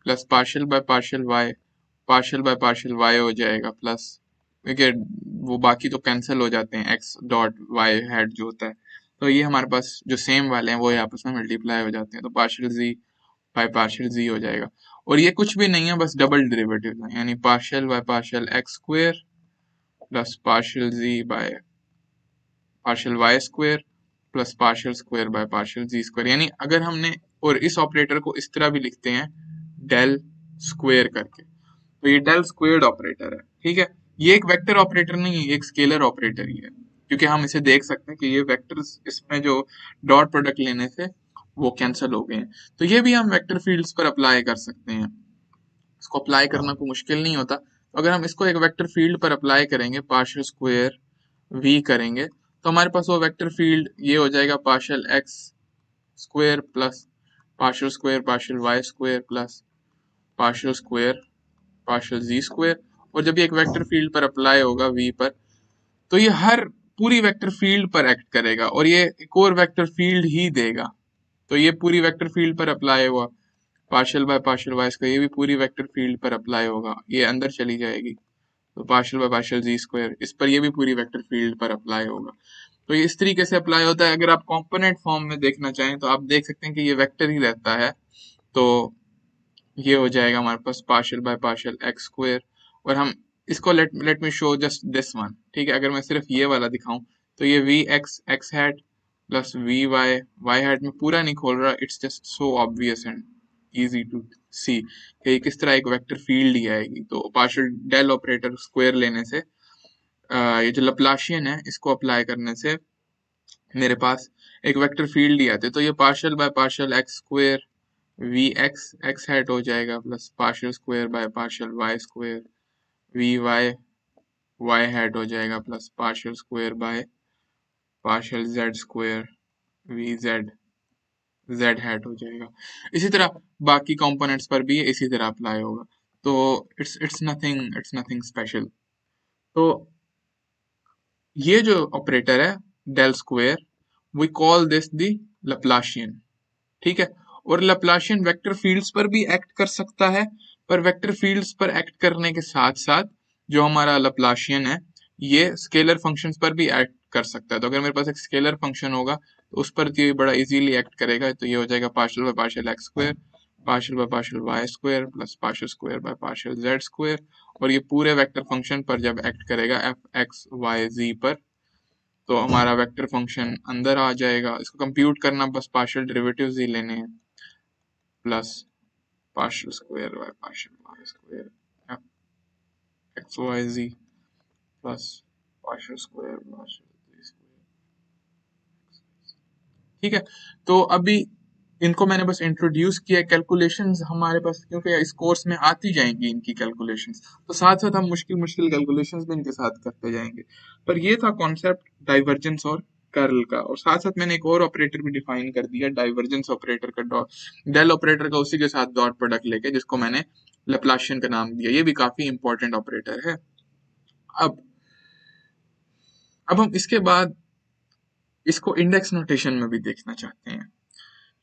plus partial by partial y हो जाएगा, प्लस देखिए वो बाकी तो कैंसिल हो जाते हैं, एक्स डॉट वाई हेड जो होता है, तो ये हमारे पास जो सेम वाले हैं वो आपस में मल्टीप्लाई हो जाते हैं, तो पार्शियल जी बाय पार्शियल जी हो जाएगा। और ये कुछ भी नहीं है, बस डबल डेरिवेटिव है, यानी partial by partial x square plus partial z by partial y square plus partial square by partial z square. यानी अगर हमने, और इस ऑपरेटर को इस तरह भी लिखते हैं डेल स्क्वेयर करके, तो ये डेल स्क्वेयर्ड ऑपरेटर है, ठीक है। ये एक वेक्टर ऑपरेटर नहीं है, एक स्केलर ऑपरेटर ही है, क्योंकि हम इसे देख सकते हैं कि ये वेक्टर्स इसमें जो डॉट प्रोडक्ट लेने से वो कैंसिल हो गए हैं। तो ये भी हम वेक्टर फील्ड्स पर अप्लाई कर सकते हैं, इसको अप्लाई करना कोई मुश्किल नहीं होता। तो अगर हम इसको एक वेक्टर फील्ड पर अप्लाई करेंगे, पार्शियल स्क्वेयर वी करेंगे, तो हमारे पास वो वेक्टर फील्ड ये हो जाएगा partial x square plus partial y square plus partial z square. और जब ये एक वेक्टर फील्ड पर अप्लाई होगा वी पर, तो ये हर पूरी वेक्टर फील्ड पर एक्ट करेगा और ये एक और वेक्टर फील्ड ही देगा। तो ये पूरी वेक्टर फील्ड पर अप्लाई हुआ, partial by partial y square, ये भी पूरी वेक्टर फील्ड पर अप्लाई होगा, ये अंदर चली जाएगी, तो partial by partial z square, इस पर ये भी पूरी वेक्टर फील्ड पर अप्लाई होगा। तो ये इस तरीके से अप्लाई होता है। अगर आप कंपोनेंट फॉर्म में देखना चाहें तो आप देख सकते हैं कि ये वेक्टर ही रहता है, तो ये हो जाएगा हमारे पास partial by partial x square. और हम इसको let me show just this one, ठीक है। अगर मैं सिर्फ ये वाला दिखाऊं तो ये v x x hat plus we y y hat, में पूरा नहीं खोल रहा, it's just so obvious and easy to see कि किस तरह एक वेक्टर फील्ड ही आएगी। तो पार्शियल डेल ऑपरेटर स्क्वायर लेने से ये जो लप्लाशियन है इसको अप्लाई करने से मेरे पास एक वेक्टर फील्ड ही आते। तो ये partial by partial x square v x x hat हो जाएगा plus partial square by partial y square v y y hat हो जाएगा plus partial square by partial z square v z z hat हो जाएगा। इसी तरह बाकी components पर भी इसी तरह अप्लाई होगा। तो इट्स नथिंग स्पेशल। तो ये जो ऑपरेटर है del square, we call this the Laplacian, ठीक है। और लप्लाशियन वेक्टर फील्ड्स पर भी एक्ट कर सकता है, पर वेक्टर फील्ड्स पर एक्ट करने के साथ साथ जो हमारा लप्लाशियन है ये स्केलर फंक्शंस पर भी एक्ट कर सकता है। तो अगर मेरे पास एक स्केलर फंक्शन होगा तो उस पर तो ये बड़ा इजीली एक्ट करेगा। तो ये हो जाएगा partial by partial x square partial by partial y square plus partial square by partial z square. और ये पूरे वेक्टर फंक्शन पर जब एक्ट करेगा एफ एक्स वाई जी पर, तो हमारा वेक्टर फंक्शन अंदर आ जाएगा। इसको कंप्यूट करना बस पार्शियल डेरिवेटिव्स ही लेने हैं, plus partial square by partial y square f x y z plus partial square partial z square, ठीक है। तो अभी इनको मैंने बस इंट्रोड्यूस किया। कैलकुलेशंस हमारे पास क्योंकि इस कोर्स में आती जाएंगी इनकी कैलकुलेशंस, तो साथ साथ हम मुश्किल मुश्किल कैलकुलेशंस भी इनके साथ करते जाएंगे। पर ये था कॉन्सेप्ट डाइवर्जेंस और कर्ल का। और साथ साथ मैंने एक और ऑपरेटर भी डिफाइन कर दिया, डाइवर्जेंस ऑपरेटर का, डॉट डेल ऑपरेटर का, उसी के साथ डॉट प्रोडक्ट लेके, जिसको मैंने लप्लाशियन का नाम दिया। ये भी काफी इंपॉर्टेंट ऑपरेटर है। अब अब हम इसके बाद इसको इंडेक्स नोटेशन में भी देखना चाहते हैं,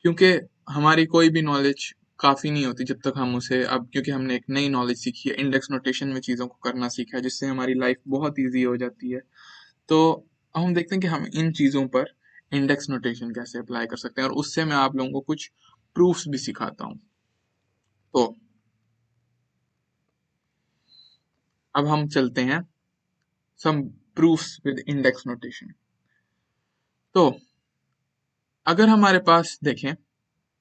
क्योंकि हमारी कोई भी नॉलेज काफ़ी नहीं होती जब तक हम उसे, अब क्योंकि हमने एक नई नॉलेज सीखी है, इंडेक्स नोटेशन में चीज़ों को करना सीखा है, जिससे हमारी लाइफ बहुत ईजी हो जाती है। तो अब हम देखते हैं कि हम इन चीज़ों पर इंडेक्स नोटेशन कैसे अप्लाई कर सकते हैं, और उससे मैं आप लोगों को कुछ प्रूफ्स भी सिखाता हूँ। तो अब हम चलते हैं सम प्रूफ्स विद इंडेक्स नोटेशन। तो अगर हमारे पास देखें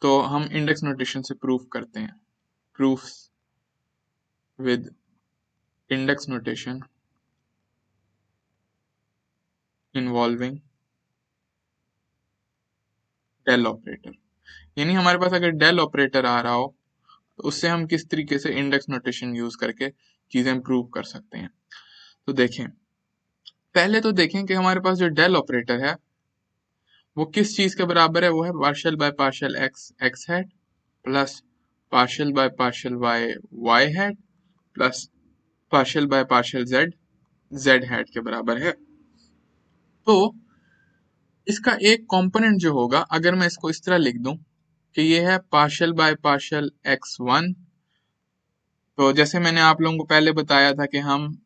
तो हम इंडेक्स नोटेशन से प्रूफ करते हैं, proofs with index notation involving del operator. यानी हमारे पास अगर डेल ऑपरेटर आ रहा हो तो उससे हम किस तरीके से इंडेक्स नोटेशन यूज करके चीजें प्रूव कर सकते हैं। तो देखें, पहले तो देखें कि हमारे पास जो डेल ऑपरेटर है वो किस चीज के बराबर है। वो है partial by partial x x hat plus partial by partial y y hat plus partial by partial z z hat के बराबर है। तो इसका एक कंपोनेंट जो होगा, अगर मैं इसको इस तरह लिख दूं कि ये है partial by partial x one, तो जैसे मैंने आप लोगों को पहले बताया था कि हम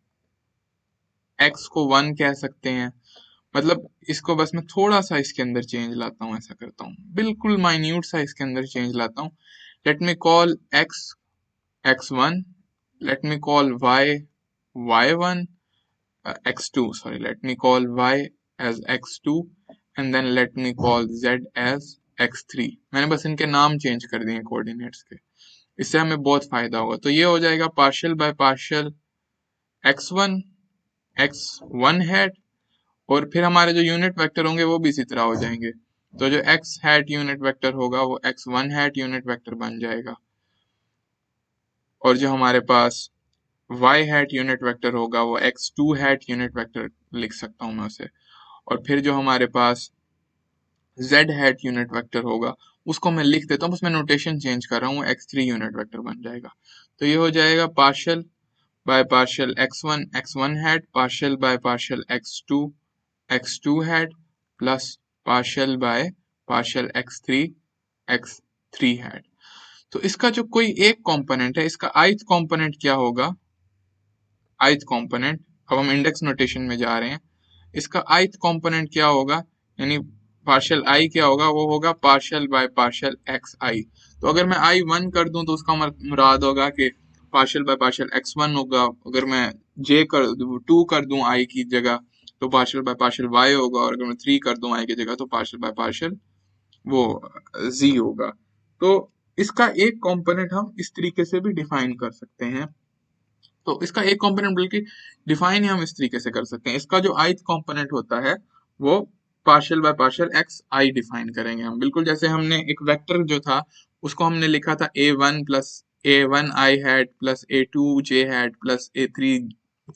x को 1 कह सकते हैं, मतलब इसको बस मैं थोड़ा सा इसके अंदर चेंज लाता हूँ, ऐसा करता हूँ, बिल्कुल माइन्यूट सा इसके अंदर चेंज लाता हूँ। Let me call x x1, let me call y y1, x2 sorry, let me call y as x2 and then let me call z as x3। मैंने बस इनके नाम चेंज कर दिए कोऑर्डिनेट्स के, इससे हमें बहुत फायदा होगा। तो ये हो जाएगा partial by partial x1 x1 hat, और फिर हमारे जो यूनिट वेक्टर होंगे वो भी इसी तरह हो जाएंगे। तो जो x हैट यूनिट वेक्टर होगा वो x1 हैट यूनिट वेक्टर बन जाएगा, और जो हमारे पास y हैट यूनिट वेक्टर होगा वो x2 हैट यूनिट वेक्टर लिख सकता हूँ मैं उसे। और फिर जो हमारे पास z हैट यूनिट वेक्टर होगा उसको मैं लिख देता हूँ, बस मैं नोटेशन चेंज कर रहा हूँ, x3 यूनिट वेक्टर बन जाएगा। तो ये हो जाएगा partial by partial x1 x1 hat partial by partial x2 hat plus partial by partial x3 hat. तो इसका जो कोई एक कंपोनेंट है, इसका ith कंपोनेंट क्या होगा, ith कंपोनेंट, अब हम इंडेक्स नोटेशन में जा रहे हैं, इसका ith कंपोनेंट क्या होगा, यानी पार्शियल आई क्या होगा, वो होगा पार्शियल बाय पार्शियल एक्स आई। तो अगर मैं आई 1 कर दूं तो उसका मुराद होगा कि पार्शियल बाय पार्शियल x1 होगा। अगर मैं j कर दूं 2 कर दूं i की जगह तो पार्शियल बाय पार्शियल y होगा, और अगर मैं 3 कर दूं i की जगह तो पार्शियल बाय पार्शियल वो z होगा। तो इसका एक कंपोनेंट हम इस तरीके से भी डिफाइन कर सकते हैं। तो इसका एक कंपोनेंट बल्कि डिफाइन ही हम इस तरीके से कर सकते हैं। इसका जो ith कंपोनेंट होता है वो partial by partial x I define करेंगे हम, बिल्कुल जैसे हमने एक वेक्टर जो था उसको हमने लिखा था a1 plus a1 I had plus a2 j had plus a3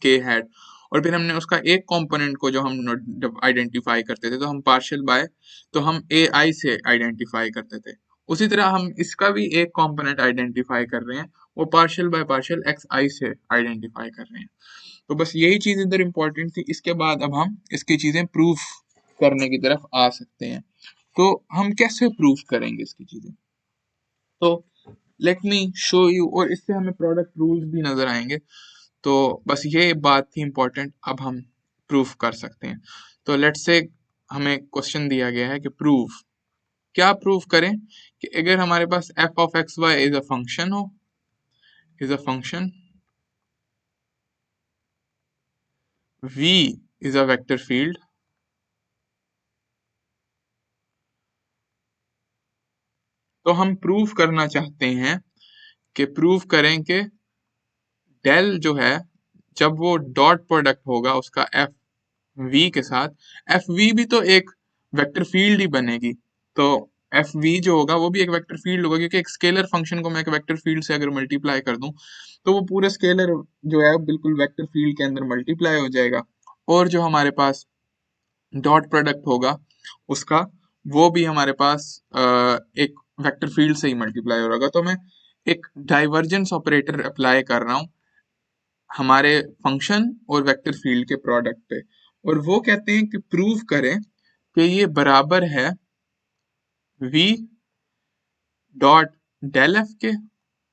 k had, और फिर हमने उसका एक कंपोनेंट को जो हम आइडेंटिफाई करते थे तो हम पार्शियल बाय तो हम ए आई से आइडेंटिफाई करते थे। उसी तरह हम इसका भी एक कंपोनेंट आइडेंटिफाई कर रहे हैं, वो पार्शियल बाय पार्शियल एक्स आई से आइडेंटिफाई कर रहे हैं। तो बस यही चीज इधर इंपॉर्टेंट थी। इसके बाद अब हम इसकी चीजें प्रूफ करने की तरफ आ सकते हैं। तो हम कैसे प्रूफ करेंगे इसकी चीजें, तो लेट मी शो यू, और इससे हमें प्रोडक्ट रूल्स भी नजर आएंगे। तो बस ये बात थी इंपॉर्टेंट, अब हम प्रूफ कर सकते हैं। तो लेट्स से हमें क्वेश्चन दिया गया है कि प्रूफ, क्या प्रूफ करें कि अगर हमारे पास f of x y is a function हो, is a function, v is a vector field, तो हम प्रूफ करना चाहते हैं कि प्रूफ करें कि डेल जो है जब वो डॉट प्रोडक्ट होगा उसका एफ वी के साथ, एफ वी भी तो एक वेक्टर फील्ड ही बनेगी। तो एफ वी जो होगा वो भी एक वेक्टर फील्ड होगा, क्योंकि एक स्केलर फंक्शन को मैं एक वेक्टर फील्ड से अगर मल्टीप्लाई कर दूं तो वो पूरे स्केलर जो है बिल्कुल वेक्टर फील्ड के अंदर मल्टीप्लाई हो जाएगा, और जो हमारे पास डॉट प्रोडक्ट होगा उसका वो भी हमारे पास एक वेक्टर फील्ड से ही मल्टीप्लाई हो रहा। तो मैं एक डाइवर्जेंस ऑपरेटर अप्लाई कर रहा हूँ हमारे फंक्शन और वेक्टर फील्ड के प्रोडक्ट पे, और वो कहते हैं कि प्रूव करें कि ये बराबर है v डॉट डेल एफ के,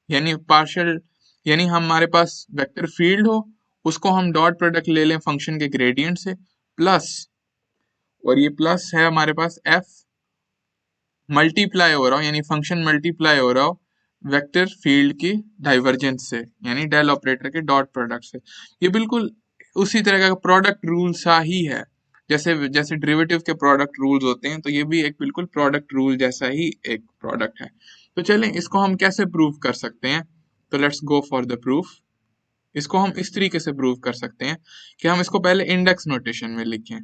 यानी पार्शियल, यानी हमारे पास वेक्टर फील्ड हो उसको हम डॉट प्रोडक्ट ले लें फंक्शन के ग्रेडियंट से, प्लस, और ये प्लस है हमारे पास f मल्टीप्लाई हो रहा हो, यानी फंक्शन मल्टीप्लाई हो रहा हो वेक्टर फील्ड की डाइवर्जेंस से, यानी डेल ऑपरेटर के डॉट प्रोडक्ट से। ये बिल्कुल उसी तरह का प्रोडक्ट रूल सा ही है, जैसे जैसे डेरिवेटिव के प्रोडक्ट रूल्स होते हैं, तो ये भी एक बिल्कुल प्रोडक्ट रूल जैसा ही एक प्रोडक्ट है। तो चलें इसको हम कैसे प्रूव कर सकते हैं, तो let's go for the proof. इसको हम इस तरीके से प्रूव कर सकते हैं कि हम इसको पहले इंडेक्स नोटेशन में लिखें।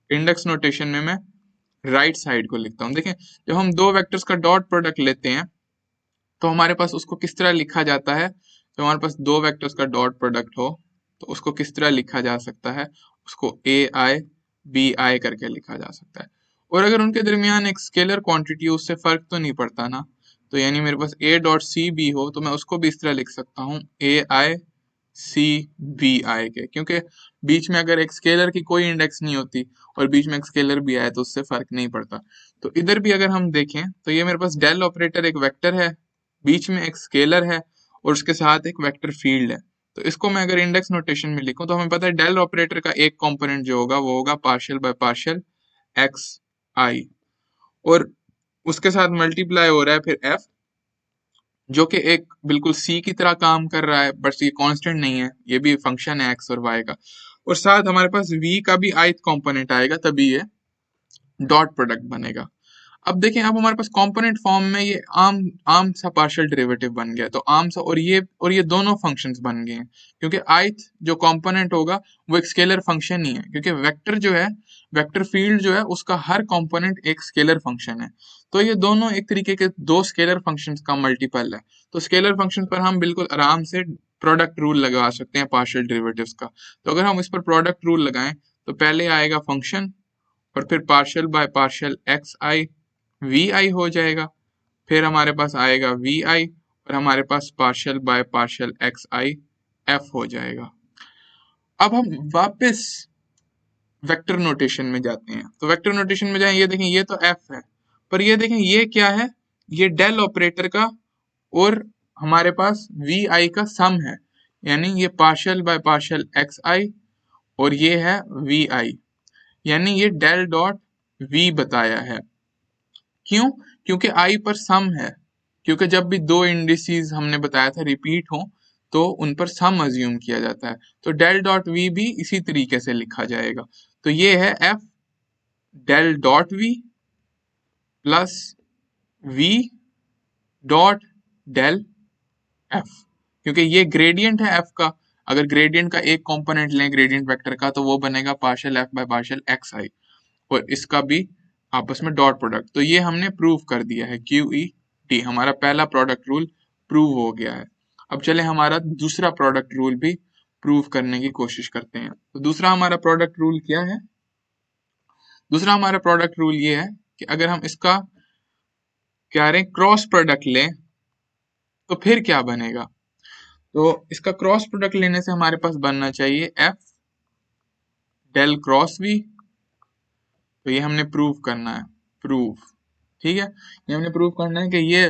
इंडेक्स नोटेशन में मैं राइट साइड को लिखता हूँ। देखें, जब हम दो वेक्टर्स का डॉट प्रोडक्ट लेते हैं तो हमारे पास उसको किस तरह लिखा जाता है, जब हमारे पास दो वेक्टर्स का डॉट प्रोडक्ट हो तो उसको किस तरह लिखा जा सकता है, उसको ए आई बी आई करके लिखा जा सकता है। और अगर उनके दरमियान एक स्केलर क्वांटिटी हो उससे फर्क तो नहीं पड़ता ना, तो यानी मेरे पास ए डॉट सी बी हो तो मैं उसको भी इस तरह लिख सकता हूँ ए आई सी बी आई के, क्योंकि बीच में अगर एक स्केलर की कोई इंडेक्स नहीं होती और बीच में एक स्केलर भी आए तो उससे फर्क नहीं पड़ता। तो इधर भी अगर हम देखें तो ये मेरे पास डेल ऑपरेटर एक वेक्टर है, बीच में एक स्केलर है और उसके साथ एक वेक्टर फील्ड है। तो इसको मैं अगर इंडेक्स नोटेशन में लिखूं तो हमें पता है डेल ऑपरेटर का एक कंपोनेंट जो होगा वो होगा partial by partial x i, और उसके साथ मल्टीप्लाई हो रहा है फिर एफ, जो कि एक बिल्कुल सी की तरह काम कर रहा है, बट ये कांस्टेंट नहीं है, ये भी फंक्शन है एक्स और वाई का। और साथ हमारे पास वी का भी ith कंपोनेंट आएगा तभी ये डॉट प्रोडक्ट बनेगा। अब देखें, अब हमारे पास कंपोनेंट फॉर्म में ये आम आम सा पार्शियल डेरिवेटिव बन गया, तो आम सा, और ये दोनों फंक्शंस बन गए हैं, क्योंकि ith जो कंपोनेंट होगा वो एक स्केलर फंक्शन ही है, क्योंकि वेक्टर जो है, वेक्टर फील्ड जो है उसका हर कंपोनेंट एक स्केलर फंक्शन है। तो ये दोनों एक तरीके के दो स्केलर फंक्शंस का मल्टीपल है। तो स्केलर फंक्शन पर हम बिल्कुल आराम से प्रोडक्ट रूल लगा सकते हैं पार्शियल डेरिवेटिव्स का। तो अगर हम इस पर प्रोडक्ट रूल लगाएं तो पहले आएगा फंक्शन और फिर partial by partial x i v i हो जाएगा, फिर हमारे पास आएगा वी आई और हमारे पास partial by partial x i f हो जाएगा। अब हम वापस वेक्टर नोटेशन में जाते हैं, तो वेक्टर नोटेशन में जाएं, ये देखें ये तो एफ है, पर ये देखें ये क्या है, ये डेल ऑपरेटर का और हमारे पास वी आई का सम है, यानी ये partial by partial x i और ये है वी आई, यानी ये डेल डॉट वी बताया है। क्यों? क्योंकि आई पर सम है, क्योंकि जब भी दो इंडिसेस हमने बताया था रिपीट हो तो उन पर सम अज्यूम किया जाता है, तो डेल डॉट वी भी इसी तरीके से लिखा जाएगा। तो ये है f del dot v plus v dot del f, क्योंकि ये ग्रेडियंट है एफ का। अगर ग्रेडियंट का एक कंपोनेंट लें ग्रेडियंट वेक्टर का, तो वो बनेगा partial f by partial x i, और इसका भी आपस में डॉट प्रोडक्ट। तो ये हमने प्रूव कर दिया है, क्यू ई टी, हमारा पहला प्रोडक्ट रूल प्रूव हो गया है। अब चले हमारा दूसरा प्रोडक्ट रूल भी प्रूव करने की कोशिश करते हैं। तो दूसरा हमारा प्रोडक्ट रूल क्या है? दूसरा हमारा प्रोडक्ट रूल ये है कि अगर हम इसका क्या रहे क्रॉस प्रोडक्ट लें तो फिर क्या बनेगा। तो इसका क्रॉस प्रोडक्ट लेने से हमारे पास बनना चाहिए एफ डेल क्रॉस वी। तो ये हमने प्रूव करना है, प्रूव, ठीक है, ये हमने प्रूव करना है कि ये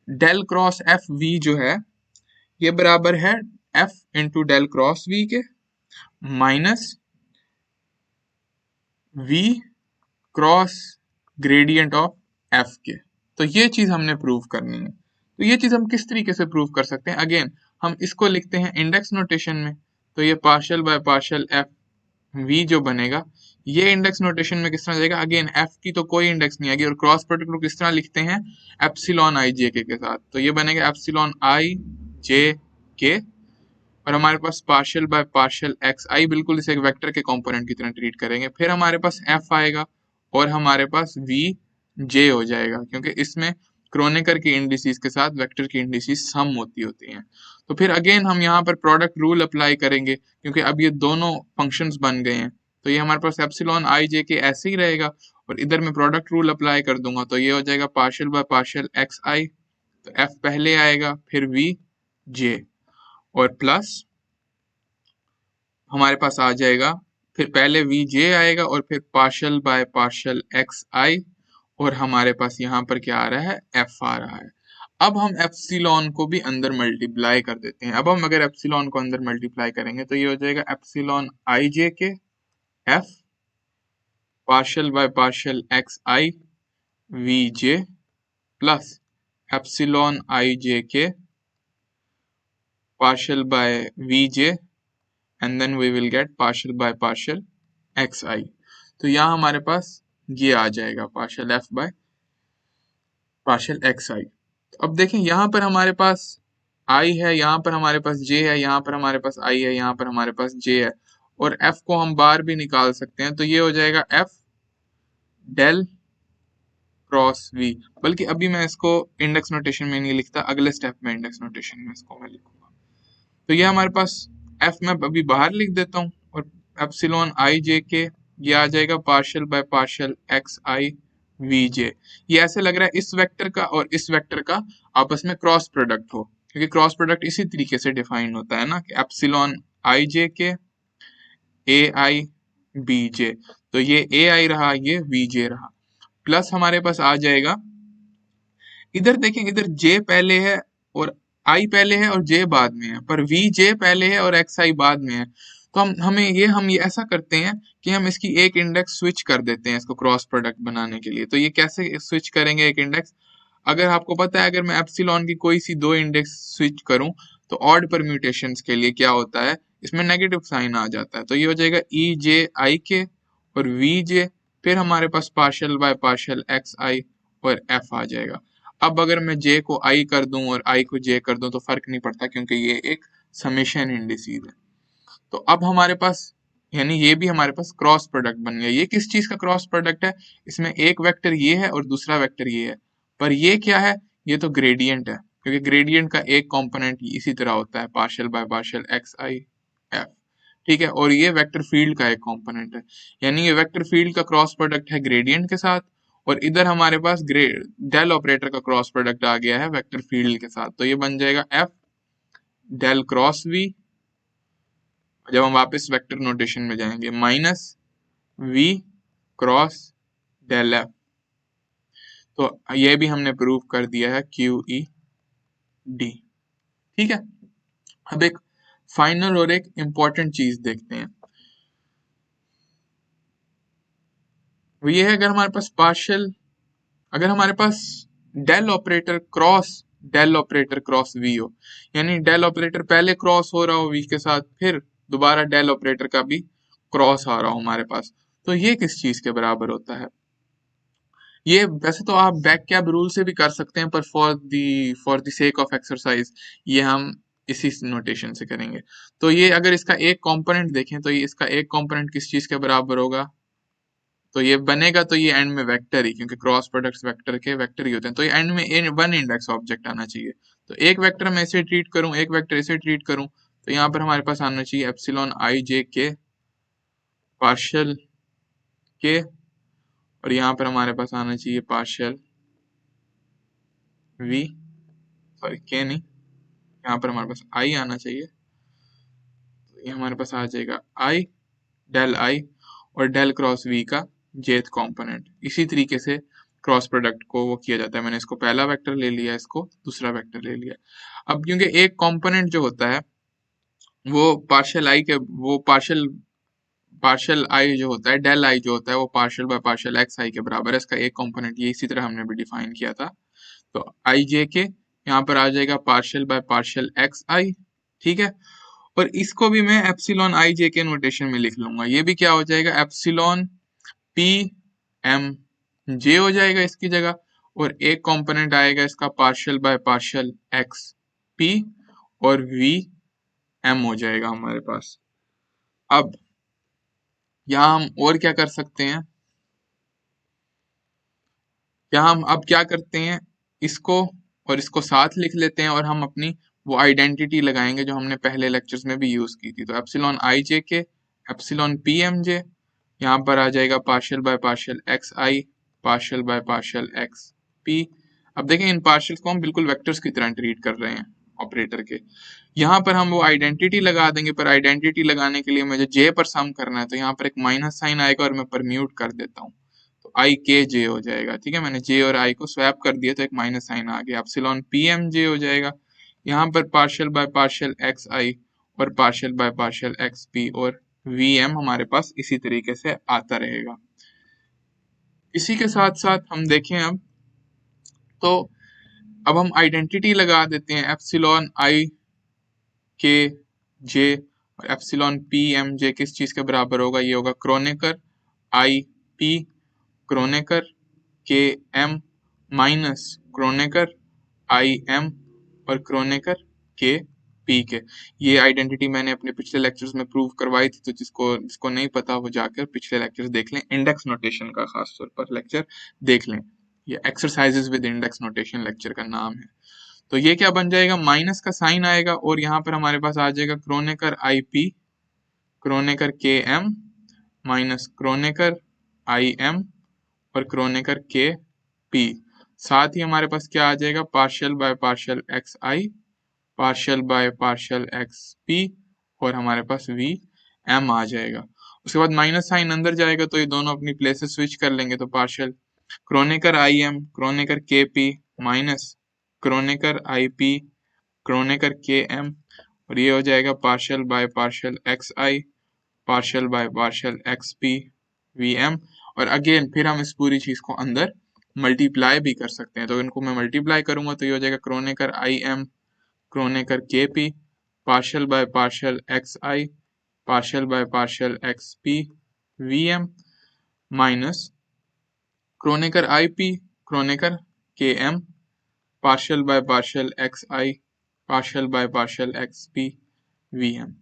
डेल क्रॉस एफ वी जो है ये बराबर है f into del cross v के minus v cross gradient of f के। तो ये चीज हमने प्रूव करनी है। तो ये चीज हम किस तरीके से प्रूव कर सकते हैं? अगेन हम इसको लिखते हैं इंडेक्स नोटेशन में। तो ये partial by partial f v जो बनेगा ये इंडेक्स नोटेशन में किस तरह जाएगा? अगेन एफ की तो कोई इंडेक्स नहीं आएगी, और क्रॉस प्रोडक्ट को किस तरह लिखते हैं? एप्सिलॉन आई जे के साथ। तो ये बनेगा एप्सिलॉन आई जे के, और हमारे पास पार्शियल बाय पार्शियल एक्स आई, बिल्कुल इसे एक वेक्टर के कंपोनेंट की तरह ट्रीट करेंगे। फिर हमारे पास एफ आएगा और हमारे पास वी जे हो जाएगा, क्योंकि इसमें क्रोनेकर की इंडिसेस के साथ वेक्टर की इंडिसेस सम होती हैं। तो फिर अगेन हम यहाँ पर प्रोडक्ट रूल अप्लाई करेंगे, क्योंकि अब ये दोनों फंक्शंस बन गए हैं। तो ये हमारे पास एप्सिलॉन आई जे के ऐसे ही रहेगा, और इधर मैं प्रोडक्ट रूल अप्लाई कर दूंगा, तो ये हो जाएगा पार्शियल बाय पार्शियल एक्स आई। तो एफ पहले आएगा, फिर वी जे, और प्लस हमारे पास आ जाएगा, फिर पहले वी जे आएगा और फिर partial by partial x i, और हमारे पास यहाँ पर क्या आ रहा है? एफ आ रहा है। अब हम एप्सिलॉन को भी अंदर मल्टीप्लाई कर देते हैं। अब हम अगर एप्सिलॉन को अंदर मल्टीप्लाई करेंगे तो ये हो जाएगा epsilon i j k f partial by partial x i v j plus epsilon i j k partial by vj and then we will get partial by partial xi। तो यहाँ हमारे पास ये आ जाएगा partial f by partial xi। तो अब देखें यहाँ पर हमारे पास i है, यहाँ पर हमारे पास j है, यहाँ पर हमारे पास i है, यहाँ पर हमारे पास j है, और f को हम बार भी निकाल सकते हैं। तो ये हो जाएगा f डेल क्रॉस v, बल्कि अभी मैं इसको इंडेक्स नोटेशन में नहीं लिखता, अगले स्टेप में इंडेक्स नोटेशन में इसको मैं लिखूंगा। तो ये हमारे पास एफ में अभी बाहर लिख देता हूँ, और एप्सिलॉन आई जे के ये आ जाएगा partial by partial x i v j. ये ऐसे लग रहा है इस वेक्टर का और इस वेक्टर का आपस में क्रॉस प्रोडक्ट हो, क्योंकि क्रॉस प्रोडक्ट इसी तरीके से डिफाइन होता है ना, कि एप्सिलॉन आई जे के ए आई बी जे। तो ये ए आई रहा, ये वी जे रहा, प्लस हमारे पास आ जाएगा, इधर देखें, इधर जे पहले है और आई पहले है और जे बाद में है, पर वी जे पहले है और एक्स आई बाद में है। तो हम ये ऐसा करते हैं कि हम इसकी एक इंडेक्स स्विच कर देते हैं इसको क्रॉस प्रोडक्ट बनाने के लिए। तो ये कैसे स्विच करेंगे एक इंडेक्स? अगर आपको पता है, अगर मैं एप्सिलॉन की कोई सी दो इंडेक्स स्विच करूं तो ऑड परम्यूटेशंस के लिए क्या होता है, इसमें नेगेटिव साइन आ जाता है। तो ये हो जाएगा ई जे आई के और वी जे, फिर हमारे पास partial by partial x i और एफ आ जाएगा। अब अगर मैं j को i कर दूं और i को j कर दूं तो फर्क नहीं पड़ता, क्योंकि ये एक समेशन इंडिसेस है। तो अब हमारे पास, यानी ये भी हमारे पास क्रॉस प्रोडक्ट बन गया। ये किस चीज का क्रॉस प्रोडक्ट है? इसमें एक वेक्टर ये है और दूसरा वेक्टर ये है, पर ये क्या है? ये तो ग्रेडियंट है, क्योंकि ग्रेडियंट का एक कंपोनेंट इसी तरह होता है, partial by partial x i F, ठीक है, और ये वेक्टर फील्ड का एक कंपोनेंट है, यानी ये वेक्टर फील्ड का क्रॉस प्रोडक्ट है ग्रेडियंट के साथ, और इधर हमारे पास डेल ऑपरेटर का क्रॉस प्रोडक्ट आ गया है वेक्टर फील्ड के साथ। तो ये बन जाएगा एफ डेल क्रॉस वी, जब हम वापस वेक्टर नोटेशन में जाएंगे, minus v cross del f. तो ये भी हमने प्रूव कर दिया है क्यू ई डी, ठीक है। अब एक फाइनल और एक इंपॉर्टेंट चीज देखते हैं। वो ये है, अगर हमारे पास डेल ऑपरेटर क्रॉस वी हो, यानी डेल ऑपरेटर पहले क्रॉस हो रहा हो वी के साथ, फिर दोबारा डेल ऑपरेटर का भी क्रॉस आ रहा हो हमारे पास, तो ये किस चीज के बराबर होता है? ये वैसे तो आप बैक कैब रूल से भी कर सकते हैं, पर for the sake of exercise ये हम इसी नोटेशन से करेंगे। तो ये अगर इसका एक कंपोनेंट देखें तो ये इसका एक कंपोनेंट किस चीज के बराबर होगा? तो ये बनेगा, तो ये एंड में वेक्टर ही, क्योंकि क्रॉस प्रोडक्ट्स वेक्टर के वेक्टर ही होते हैं, तो ये एंड में वन इंडेक्स ऑब्जेक्ट आना चाहिए। तो एक वेक्टर मैं ऐसे ट्रीट करूं, एक वेक्टर ऐसे ट्रीट करूं, तो यहाँ पर हमारे पास आना चाहिए एप्सिलॉन आई जे के पार्शियल के, और यहाँ पर हमारे पास आना चाहिए पार्शियल वी, सॉरी के नहीं, यहाँ पर हमारे पास आई आना चाहिए, तो ये हमारे पास आ जाएगा आई और डेल क्रॉस वी का जेथ कंपोनेंट। इसी तरीके से क्रॉस प्रोडक्ट को वो किया जाता है। मैंने इसको पहला वेक्टर ले लिया, इसको दूसरा वेक्टर ले लिया। अब क्योंकि एक कंपोनेंट जो होता है वो पार्शियल आई के, वो पार्शियल आई जो होता है, डेल आई जो होता है, वो पार्शियल बाय पार्शियल एक्स आई के बराबर है। इसका एक कंपोनेंट ये इसी तरह हमने भी डिफाइन किया था। तो आई जे के यहाँ पर आ जाएगा पार्शियल बाय पार्शियल एक्स आई, ठीक है। और इसको भी मैं एप्सिलॉन आई जे के नोटेशन में लिख लूंगा। ये भी क्या हो जाएगा, एप्सिलॉन पी एम जे हो जाएगा इसकी जगह, और एक कंपोनेंट आएगा इसका partial by partial x p और वी एम हो जाएगा हमारे पास। अब यहाँ हम और क्या कर सकते हैं, यहाँ हम अब क्या करते हैं, इसको और इसको साथ लिख लेते हैं, और हम अपनी वो आइडेंटिटी लगाएंगे जो हमने पहले लेक्चर्स में भी यूज की थी। तो एप्सिलॉन आई जे के एप्सिलॉन पी एम जे, यहाँ पर आ जाएगा partial by partial x i partial by partial x P. अब देखें, इन पार्शियल को हम बिल्कुल वेक्टर्स की तरह ट्रीट कर रहे हैं ऑपरेटर के। यहाँ पर हम वो आइडेंटिटी लगा देंगे, पर आइडेंटिटी लगाने के लिए मुझे जे पर सम करना है, तो यहाँ पर एक माइनस साइन आएगा और मैं परम्यूट कर देता हूँ, तो आई के जे हो जाएगा, ठीक है। मैंने जे और आई को स्वैप कर दिया तो एक माइनस साइन आ गया, एप्सिलॉन पी एम जे हो जाएगा। यहाँ पर partial by partial x i और partial by partial x p और वी एम हमारे पास इसी तरीके से आता रहेगा। इसी के साथ साथ हम देखें तो अब हम आइडेंटिटी लगा देते हैं, एप्सिलॉन आई के जे और एप्सिलॉन पी एम जे किस चीज के बराबर होगा? ये होगा Kronecker i p Kronecker k m minus Kronecker i m और क्रोनेकर के पी के। ये आइडेंटिटी मैंने अपने पिछले लेक्चर्स में प्रूव करवाई थी, तो जिसको नहीं पता वो जाकर पिछले लेक्चर्स देख लें। इंडेक्स नोटेशन का खास तौर पर लेक्चर देख लें, ये exercises with index notation lecture का नाम है। तो ये क्या बन जाएगा, माइनस का साइन आएगा और यहाँ पर हमारे पास आ जाएगा Kronecker i p Kronecker k m minus Kronecker i m और क्रोनेकर के पी। साथ ही हमारे पास क्या आ जाएगा, partial by partial x i partial by partial x p और हमारे पास वी एम आ जाएगा। उसके बाद माइनस साइन अंदर जाएगा तो ये दोनों अपनी प्लेसेस स्विच कर लेंगे, तो partial Kronecker i m Kronecker k p minus Kronecker i p Kronecker k m, और ये हो जाएगा partial by partial x i partial by partial x p v m. और अगेन फिर हम इस पूरी चीज को अंदर मल्टीप्लाई भी कर सकते हैं, तो इनको मैं मल्टीप्लाई करूंगा तो ये हो जाएगा Kronecker i m Kronecker k p partial by partial x i partial by partial x p v m minus Kronecker i p Kronecker k m partial by partial x i partial by partial x p v m.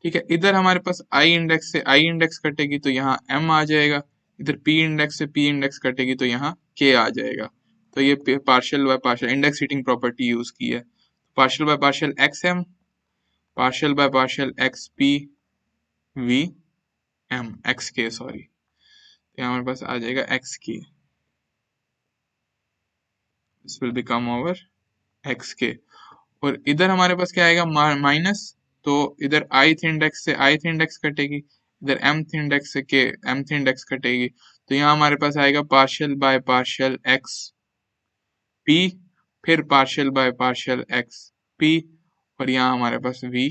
ठीक है, इधर हमारे पास I index से I index कटेगी तो यहाँ M आ जाएगा, इधर पी इंडेक्स से पी इंडेक्स कटेगी तो यहाँ के आ जाएगा। तो ये partial by partial index hitting property use की है। Partial by partial x m partial by partial x p v m x k, sorry, तो यहाँ हमारे पास आ जाएगा x k, this will become over x k. और इधर हमारे पास क्या आएगा, माइनस, तो इधर ith इंडेक्स से ith इंडेक्स कटेगी, इधर mth इंडेक्स से के mth इंडेक्स कटेगी, तो यहाँ हमारे पास आएगा partial by partial x p फिर partial by partial x p और यहाँ हमारे पास वी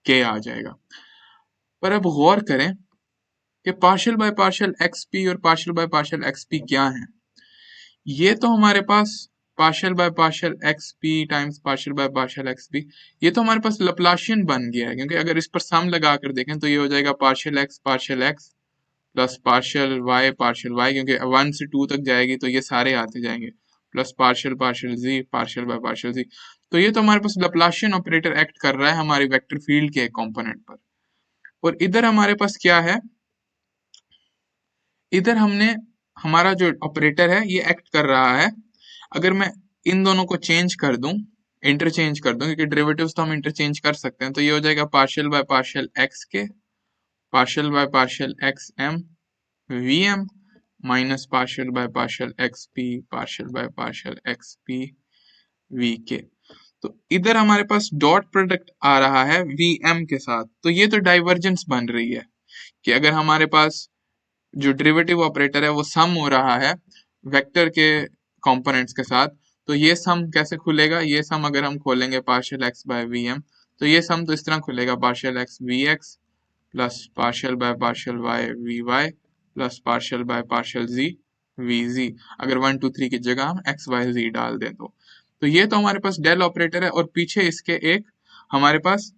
के आ जाएगा। पर अब गौर करें, कि partial by partial x p और partial by partial x p क्या है। ये तो हमारे पास partial by partial x p times partial by partial x p, ये तो हमारे पास लप्लाशियन बन गया है, क्योंकि अगर इस पर सम लगा कर देखें तो ये हो जाएगा partial x plus partial y, क्योंकि 1 से 2 तक जाएगी तो ये सारे आते जाएंगे, plus partial partial z partial by partial z. तो ये तो हमारे पास लप्लाशियन ऑपरेटर एक्ट कर रहा है हमारे वेक्टर फील्ड के एक कंपोनेंट पर। और इधर हमारे पास क्या है, इधर हमने हमारा जो ऑपरेटर है ये एक्ट कर रहा है, अगर मैं इन दोनों को चेंज कर दूं, इंटरचेंज कर दूं, क्योंकि डेरिवेटिव्स तो हम इंटरचेंज कर सकते हैं, तो ये हो जाएगा partial by partial x k partial by partial x m v m minus partial by partial x p partial by partial x p v k. तो इधर हमारे पास डॉट प्रोडक्ट आ रहा है वी एम के साथ, तो ये तो डाइवर्जेंस बन रही है कि अगर हमारे पास जो डेरिवेटिव ऑपरेटर है वो सम हो रहा है वेक्टर के कंपोनेंट्स के साथ, तो ये सम कैसे खुलेगा, ये सम अगर हम खोलेंगे partial x by v m, तो ये सम तो इस तरह खुलेगा partial x v x plus partial by partial y v y plus partial by partial z v z, अगर 1 2 3 की जगह हम एक्स वाई जी डाल दें तो ये तो हमारे पास डेल ऑपरेटर है, और पीछे इसके एक हमारे पास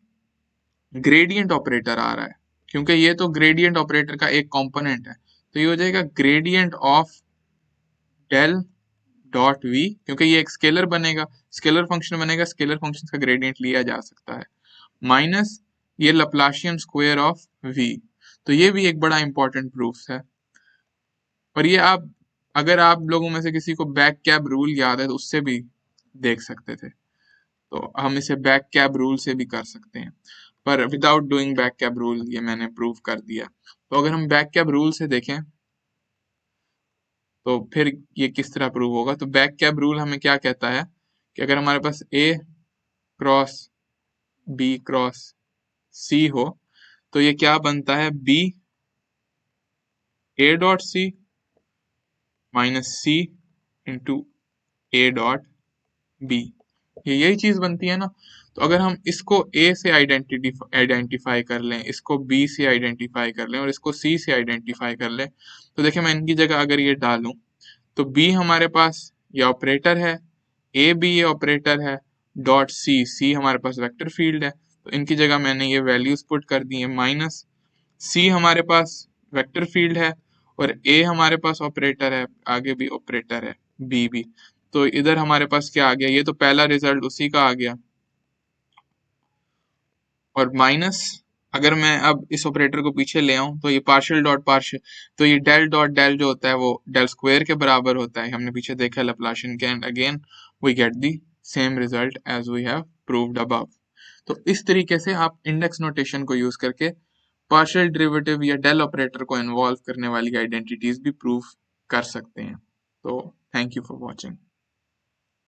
ग्रेडियंट ऑपरेटर आ रहा है, क्योंकि ये तो ग्रेडियंट ऑपरेटर का एक कंपोनेंट है, तो ये हो जाएगा gradient of del dot v, क्योंकि ये एक स्केलर बनेगा, स्केलर फंक्शन बनेगा, स्केलर फंक्शन का ग्रेडियंट लिया जा सकता है, माइनस ये लप्लाशियन स्क्वायर ऑफ वी। तो ये भी एक बड़ा इंपॉर्टेंट प्रूफ है, और ये आप अगर आप लोगों में से किसी को बैक कैब रूल याद है तो उससे भी देख सकते थे, तो हम इसे बैक कैब रूल से भी कर सकते हैं, पर without doing back cab rule ये मैंने प्रूव कर दिया। तो अगर हम बैक कैब रूल से देखें तो फिर ये किस तरह प्रूव होगा, तो बैक कैब रूल हमें क्या कहता है कि अगर हमारे पास A cross B cross C हो तो ये क्या बनता है, B A dot C minus C into A dot B, ये यही चीज बनती है ना। तो अगर हम इसको ए से आइडेंटिफाई कर लें, इसको बी से आइडेंटिफाई कर लें और इसको सी से आइडेंटिफाई कर लें, तो देखिए मैं इनकी जगह अगर ये डालूं तो बी हमारे पास ये ऑपरेटर है, ए बी ये ऑपरेटर है, डॉट सी सी हमारे पास वेक्टर फील्ड है, तो इनकी जगह मैंने ये वैल्यूज पुट कर दी है, माइनस सी हमारे पास वेक्टर फील्ड है और ए हमारे पास ऑपरेटर है, आगे भी ऑपरेटर है बी भी, तो इधर हमारे पास क्या आ गया, ये तो पहला रिजल्ट उसी का आ गया, और माइनस अगर मैं अब इस ऑपरेटर को पीछे ले आऊं तो ये पार्शियल डॉट पार्शियल, तो ये डेल डॉट डेल जो होता है वो डेल स्क्वायर के बराबर होता है, हमने पीछे देखा है लप्लाशियन के, and again we get the same result as we have proved above. तो इस तरीके से आप इंडेक्स नोटेशन को यूज करके पार्शियल डेरिवेटिव या डेल ऑपरेटर को इन्वॉल्व करने वाली आइडेंटिटीज भी प्रूव कर सकते हैं। तो थैंक यू फॉर वॉचिंग।